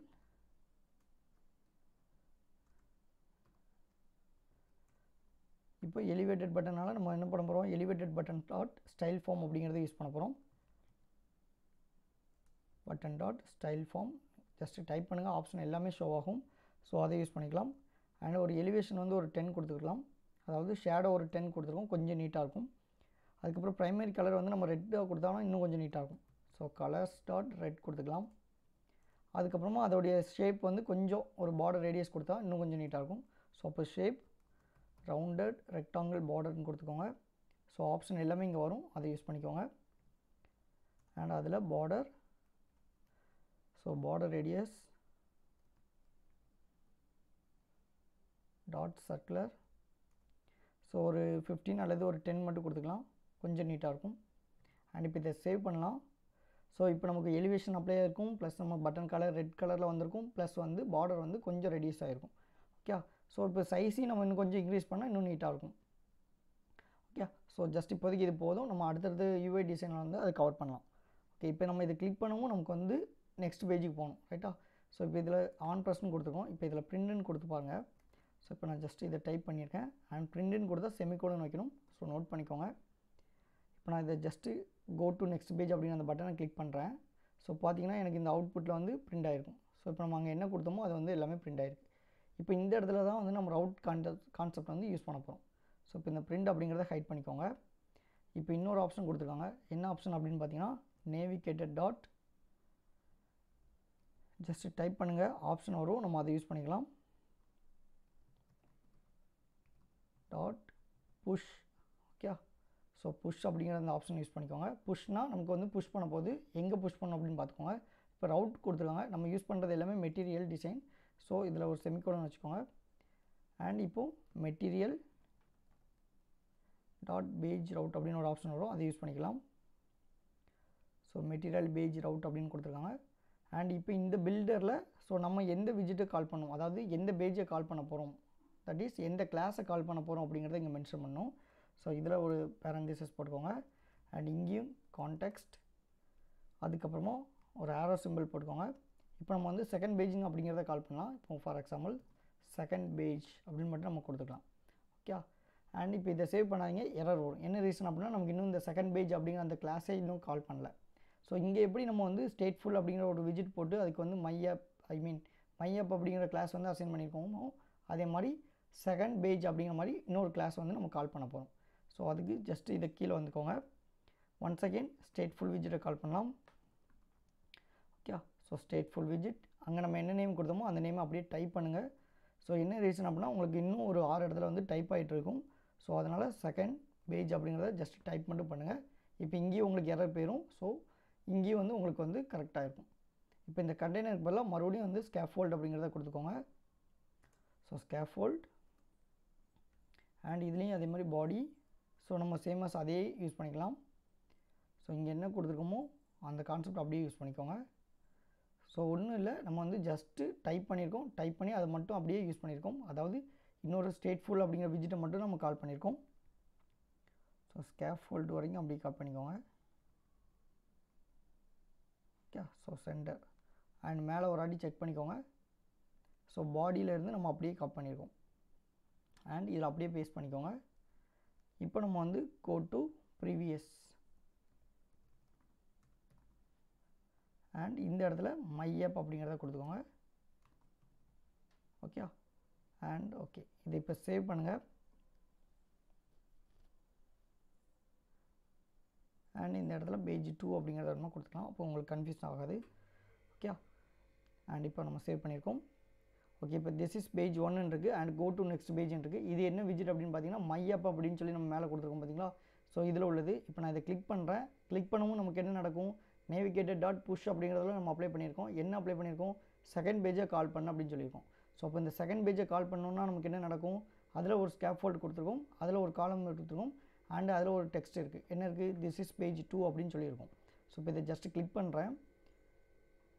இப்போ எலிவேட்டட் பட்டனால் நம்ம என்ன பண்ண போகிறோம், elevated button dot style form அப்படிங்கிறத யூஸ் பண்ண போகிறோம். Button dot style form just type பண்ணுங்கள், ஆப்ஷன் எல்லாமே ஷோ ஆகும். ஸோ அதை யூஸ் பண்ணிக்கலாம். அண்ட் ஒரு எலிவேஷன் வந்து ஒரு 10 கொடுத்துக்கலாம், அதாவது ஷேடோ ஒரு 10 கொடுத்துருக்கோம், கொஞ்சம் நீட்டாக இருக்கும். அதுக்கப்புறம் ப்ரைமரி கலர் வந்து நம்ம ரெட்டாக கொடுத்தாலும் இன்னும் கொஞ்சம் நீட்டாக இருக்கும். ஸோ கலர்ஸ் டாட் ரெட் கொடுத்துக்கலாம். அதுக்கப்புறமா அதோடைய ஷேப் வந்து கொஞ்சம் ஒரு பார்டர் ரேடியஸ் கொடுத்தா இன்னும் கொஞ்சம் நீட்டாக இருக்கும். ஸோ அப்போ ஷேப் ரவுண்டட் ரெக்டாங்கிள் பார்டர்னு கொடுத்துக்கோங்க. ஸோ ஆப்ஷன் எல்லாமே இங்கே வரும், அதை யூஸ் பண்ணிக்கோங்க. அண்ட் அதில் border, so border radius dot circular. So ஒரு 15 அல்லது ஒரு 10 மட்டும் கொடுத்துக்கலாம், கொஞ்சம் நீட்டாக இருக்கும். அண்ட் இப்போ இதை சேவ் பண்ணலாம். ஸோ இப்போ நமக்கு எலிவேஷன் அப்ளை இருக்கும், ப்ளஸ் நம்ம பட்டன் கலர் ரெட் கலரில் வந்திருக்கும், ப்ளஸ் வந்து பார்டர் வந்து கொஞ்சம் ரெடியூஸ் ஆகிருக்கும். ஓகே, ஸோ இப்போ சைஸையும் நம்ம இன்னும் கொஞ்சம் இன்க்ரீஸ் பண்ணால் இன்னும் நீட்டாக இருக்கும். ஓகே, ஸோ ஜஸ்ட் இப்போதைக்கு இது போதும். நம்ம அடுத்தடுத்து யூஐ டிசைனில் வந்து அதை கவர் பண்ணலாம். ஓகே, இப்போ நம்ம இதை கிளிக் பண்ணவும் நமக்கு வந்து நெக்ஸ்ட் பேஜுக்கு போகணும், ரைட்டா? ஸோ இப்போ இதில் ஆன் ப்ரெஸ்ன்னு கொடுத்துருக்கோம். இப்போ இதில் பிரிண்ட்னு கொடுத்து பாருங்கள். ஸோ இப்போ நான் ஜஸ்ட் இதை டைப் பண்ணியிருக்கேன். அண்ட் பிரிண்ட்னு கொடுத்தா செமிகோலன் வைக்கணும். ஸோ நோட் பண்ணிக்கோங்க. இப்போ நான் இதை just go to next page அப்படின்னு அந்த பட்டனை கிளிக் பண்ணுறேன். ஸோ பார்த்தீங்கன்னா எனக்கு இந்த அவுட்புட்டில் வந்து பிரிண்ட் ஆகிருக்கும். ஸோ இப்போ நம்ம அங்கே என்ன கொடுத்தோமோ அது வந்து எல்லாமே பிரிண்ட் ஆகிருக்கு. இப்போ இந்த இடத்துல தான் வந்து நம்ம ரவுட் கான்செப்ட் வந்து யூஸ் பண்ண போகிறோம். ஸோ இப்போ இந்த பிரிண்ட் அப்படிங்கிறத ஹைட் பண்ணிக்கோங்க. இப்போ இன்னொரு ஆப்ஷன் கொடுத்துருக்காங்க. என்ன ஆப்ஷன் அப்படின்னு பார்த்தீங்கன்னா நேவிகேட்டட் டாட், ஜஸ்ட்டு டைப் பண்ணுங்கள், ஆப்ஷன் வரும், நம்ம அதை யூஸ் பண்ணிக்கலாம். Dot push. Okay, so push அப்படிங்கிற அந்த ஆப்ஷன் யூஸ் பண்ணிக்கோங்க. புஷ்னால் நமக்கு வந்து புஷ் பண்ண போது எங்கே புஷ் பண்ணணும் அப்படின்னு பார்த்துக்கோங்க. இப்போ ரவுட் கொடுத்துருக்காங்க, நம்ம யூஸ் பண்ணுறது எல்லாமே மெட்டீரியல் டிசைன். ஸோ இதில் ஒரு செமிகோலன் வச்சுக்கோங்க. அண்ட் இப்போது மெட்டீரியல் டாட் பேஜ் ரவுட் அப்படின்னு ஒரு ஆப்ஷன் வரும், அதை யூஸ் பண்ணிக்கலாம். ஸோ மெட்டீரியல் பேஜ் ரவுட் அப்படின்னு கொடுத்துருக்காங்க. அண்ட் இப்போ இந்த பில்டரில் ஸோ நம்ம எந்த விஜிட்டை கால் பண்ணணும், அதாவது எந்த பேஜை கால் பண்ண போகிறோம், தட் இஸ் எந்த கிளாஸை கால் பண்ண போகிறோம் அப்படிங்கிறத இங்கே மென்ஷன் பண்ணணும். ஸோ இதில் ஒரு பேரண்டிசஸ் போட்டுக்கோங்க. அண்ட் இங்கேயும் கான்டெக்ஸ்ட், அதுக்கப்புறமா ஒரு ஆரோ சிம்பிள் போட்டுக்கோங்க. இப்போ நம்ம வந்து செகண்ட் பேஜிங் அப்படிங்கிறத கால் பண்ணலாம். இப்போ ஃபார் எக்ஸாம்பிள் செகண்ட் பேஜ் அப்படின்னு மட்டும் நம்ம கொடுத்துக்கலாம். ஓகே, அண்ட் இப்போ இதை சேவ் பண்ணாதீங்க, எரர் வரும். என்ன ரீசன் அப்படின்னா நமக்கு இன்னும் இந்த செகண்ட் பேஜ் அப்படிங்கிற அந்த கிளாஸை இன்னும் கால் பண்ணல. ஸோ இங்கே எப்படி நம்ம வந்து ஸ்டேட்ஃபுல் அப்படிங்கிற ஒரு விஜிட் போட்டு அதுக்கு வந்து மைஅப் அப்படிங்கிற கிளாஸ் வந்து அசைன் பண்ணியிருக்கோமோ அதே மாதிரி செகண்ட் பேஜ் அப்படிங்கிற மாதிரி இன்னொரு கிளாஸ் வந்து நம்ம கால் பண்ண போகிறோம். ஸோ அதுக்கு ஜஸ்ட் இதை கீழே வந்துக்கோங்க. ஒன்ஸ் அகெயின் ஸ்டேட்ஃபுல் விஜிட்டை கால் பண்ணலாம். ஓகே, ஸோ ஸ்டேட்ஃபுல் விஜிட், அங்கே நம்ம என்ன நேம் கொடுத்தோமோ அந்த நேமை அப்படியே டைப் பண்ணுங்கள். ஸோ என்ன ரீசன் அப்படின்னா உங்களுக்கு இன்னும் ஒரு 6 இடத்துல வந்து டைப் ஆகிட்டு இருக்கும். ஸோ அதனால் செகண்ட் பேஜ் அப்படிங்கிறத ஜஸ்ட் டைப் மட்டும் பண்ணுங்கள். இப்போ இங்கேயும் உங்களுக்கு எரர் போயிடும். ஸோ இங்கேயும் வந்து உங்களுக்கு வந்து கரெக்டாக இருக்கும். இப்போ இந்த கண்டெய்னருக்கு பதிலாக மறுபடியும் வந்து ஸ்கேஃபோல்ட் அப்படிங்கிறத கொடுத்துக்கோங்க. ஸோ ஸ்கேஃபோல்ட் அண்ட் இதுலேயும் அதே மாதிரி பாடி. ஸோ நம்ம சேமஸ் அதே யூஸ் பண்ணிக்கலாம். ஸோ இங்கே என்ன கொடுத்துருக்கோமோ அந்த கான்செப்ட் அப்படியே யூஸ் பண்ணிக்கோங்க. ஸோ ஒன்றும் இல்லை, நம்ம வந்து ஜஸ்ட்டு டைப் பண்ணியிருக்கோம், டைப் பண்ணி அதை மட்டும் அப்படியே யூஸ் பண்ணியிருக்கோம். அதாவது இன்னொரு ஸ்டேட்ஃபுல் அப்படிங்கிற விஜிட்டை மட்டும் நம்ம கால் பண்ணியிருக்கோம். ஸோ ஸ்கேஃபோல்டு வரைக்கும் அப்படியே கால் பண்ணிக்கோங்க. ஓகே, ஸோ சென்டர் அண்ட் மேலே ஒரு வாட்டி செக் பண்ணிக்கோங்க. ஸோ பாடியிலேருந்து நம்ம அப்படியே கால் பண்ணியிருக்கோம் அண்ட் இதில் அப்படியே பேஸ்ட் பண்ணிக்கோங்க. இப்போ நம்ம வந்து கோ டு ப்ரீவியஸ் அண்ட் இந்த இடத்துல மை ஆப் அப்படிங்கிறத கொடுத்துக்கோங்க. ஓகே அண்ட் ஓகே, இதை இப்போ சேவ் பண்ணுங்கள். அண்ட் இந்த இடத்துல பேஜ் 2 அப்படிங்கிறத நம்ம கொடுத்துக்கலாம். அப்போ உங்களுக்கு கன்ஃபியூஸ் ஆகாது. ஓகே, அண்ட் இப்போ நம்ம சேவ் பண்ணியிருக்கோம். ஓகே, இப்போ திஸ் இஸ் பேஜ் 1 இருக்குது and go to next page இருக்குது. இது என்ன விஜிட் அப்படின்னு பார்த்தீங்கன்னா மை ஆப் அப்படின்னு சொல்லி நம்ம மேலே கொடுத்துருக்கோம் பார்த்தீங்களா. ஸோ இதில் உள்ளது. இப்போ நான் இதை கிளிக் பண்ணுறேன். கிளிக் பண்ணவும் நமக்கு என்ன நடக்கும், நேவிகேட்டட் டாட் புஷ் அப்படிங்கிறதுல நம்ம அப்ளை பண்ணியிருக்கோம். என்ன அப்ளை பண்ணியிருக்கோம், செகண்ட் பேஜை கால் பண்ண அப்படின்னு சொல்லியிருக்கோம். ஸோ அப்போ இந்த செகண்ட் பேஜை கால் பண்ணோன்னா நமக்கு என்ன நடக்கும், அதில் ஒரு ஸ்கேஃபோல்டு கொடுத்துருக்கோம், அதில் ஒரு காலம் கொடுத்துருக்கோம் அண்ட் அதில் ஒரு டெக்ஸ்ட் இருக்குது. என்ன இருக்குது, திஸ் இஸ் பேஜ் 2 அப்படின்னு சொல்லியிருக்கோம். ஸோ இப்போ இதை ஜஸ்ட் கிளிக் பண்ணுறேன்.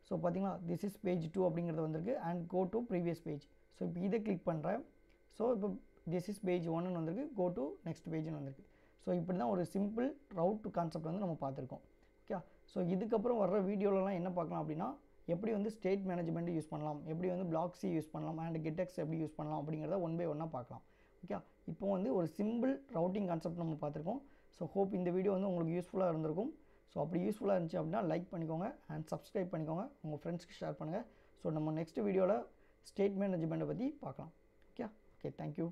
ஸோ பார்த்தீங்களா, திஸ் இஸ் பேஜ் 2 அப்படிங்கிறது வந்திருக்கு and go to previous page. So இப்போ இதை கிளிக் பண்ணுறேன். ஸோ இப்போ திஸ் இஸ் பேஜ் 1ன்னு வந்திருக்கு, கோ டு நெக்ஸ்ட் பேஜ்னு வந்திருக்கு. ஸோ இப்படி தான் ஒரு சிம்பிள் ரவுட் கான்செப்ட் வந்து நம்ம பார்த்துருக்கோம். ஓகே, ஸோ இதுக்கப்புறம் வர்ற வீடியோலலாம் என்ன பார்க்கலாம் அப்படின்னா, எப்படி வந்து ஸ்டேட் மேனேஜ்மெண்ட் யூஸ் பண்ணலாம், எப்படி வந்து பிளாக் சி யூஸ் பண்ணலாம் அண்ட் கெட்டெக்ஸ் எப்படி யூஸ் பண்ணலாம் அப்படிங்கிறத ஒன் பை ஒன்னாக பார்க்கலாம். ஓகே, இப்போ வந்து ஒரு சிம்பிள் ரவுட்டிங் கான்செப்ட் நம்ம பார்த்துருக்கோம். ஸோ ஹோப் இந்த வீடியோ வந்து உங்களுக்கு யூஸ்ஃபுல்லாக இருந்திருக்கும். ஸோ அப்படி யூஸ்ஃபுல்லாக இருந்துச்சு அப்படின்னா லைக் பண்ணிக்கோங்க அண்ட் சப்ஸ்கிரைப் பண்ணிக்கோங்க, உங்கள் ஃப்ரெண்ட்ஸ்க்கு ஷேர் பண்ணுங்கள். ஸோ நம்ம நெக்ஸ்ட் வீடியோவில் ஸ்டேட் மேனேஜ்மெண்ட்டை பற்றி பார்க்கலாம். Okay, thank you.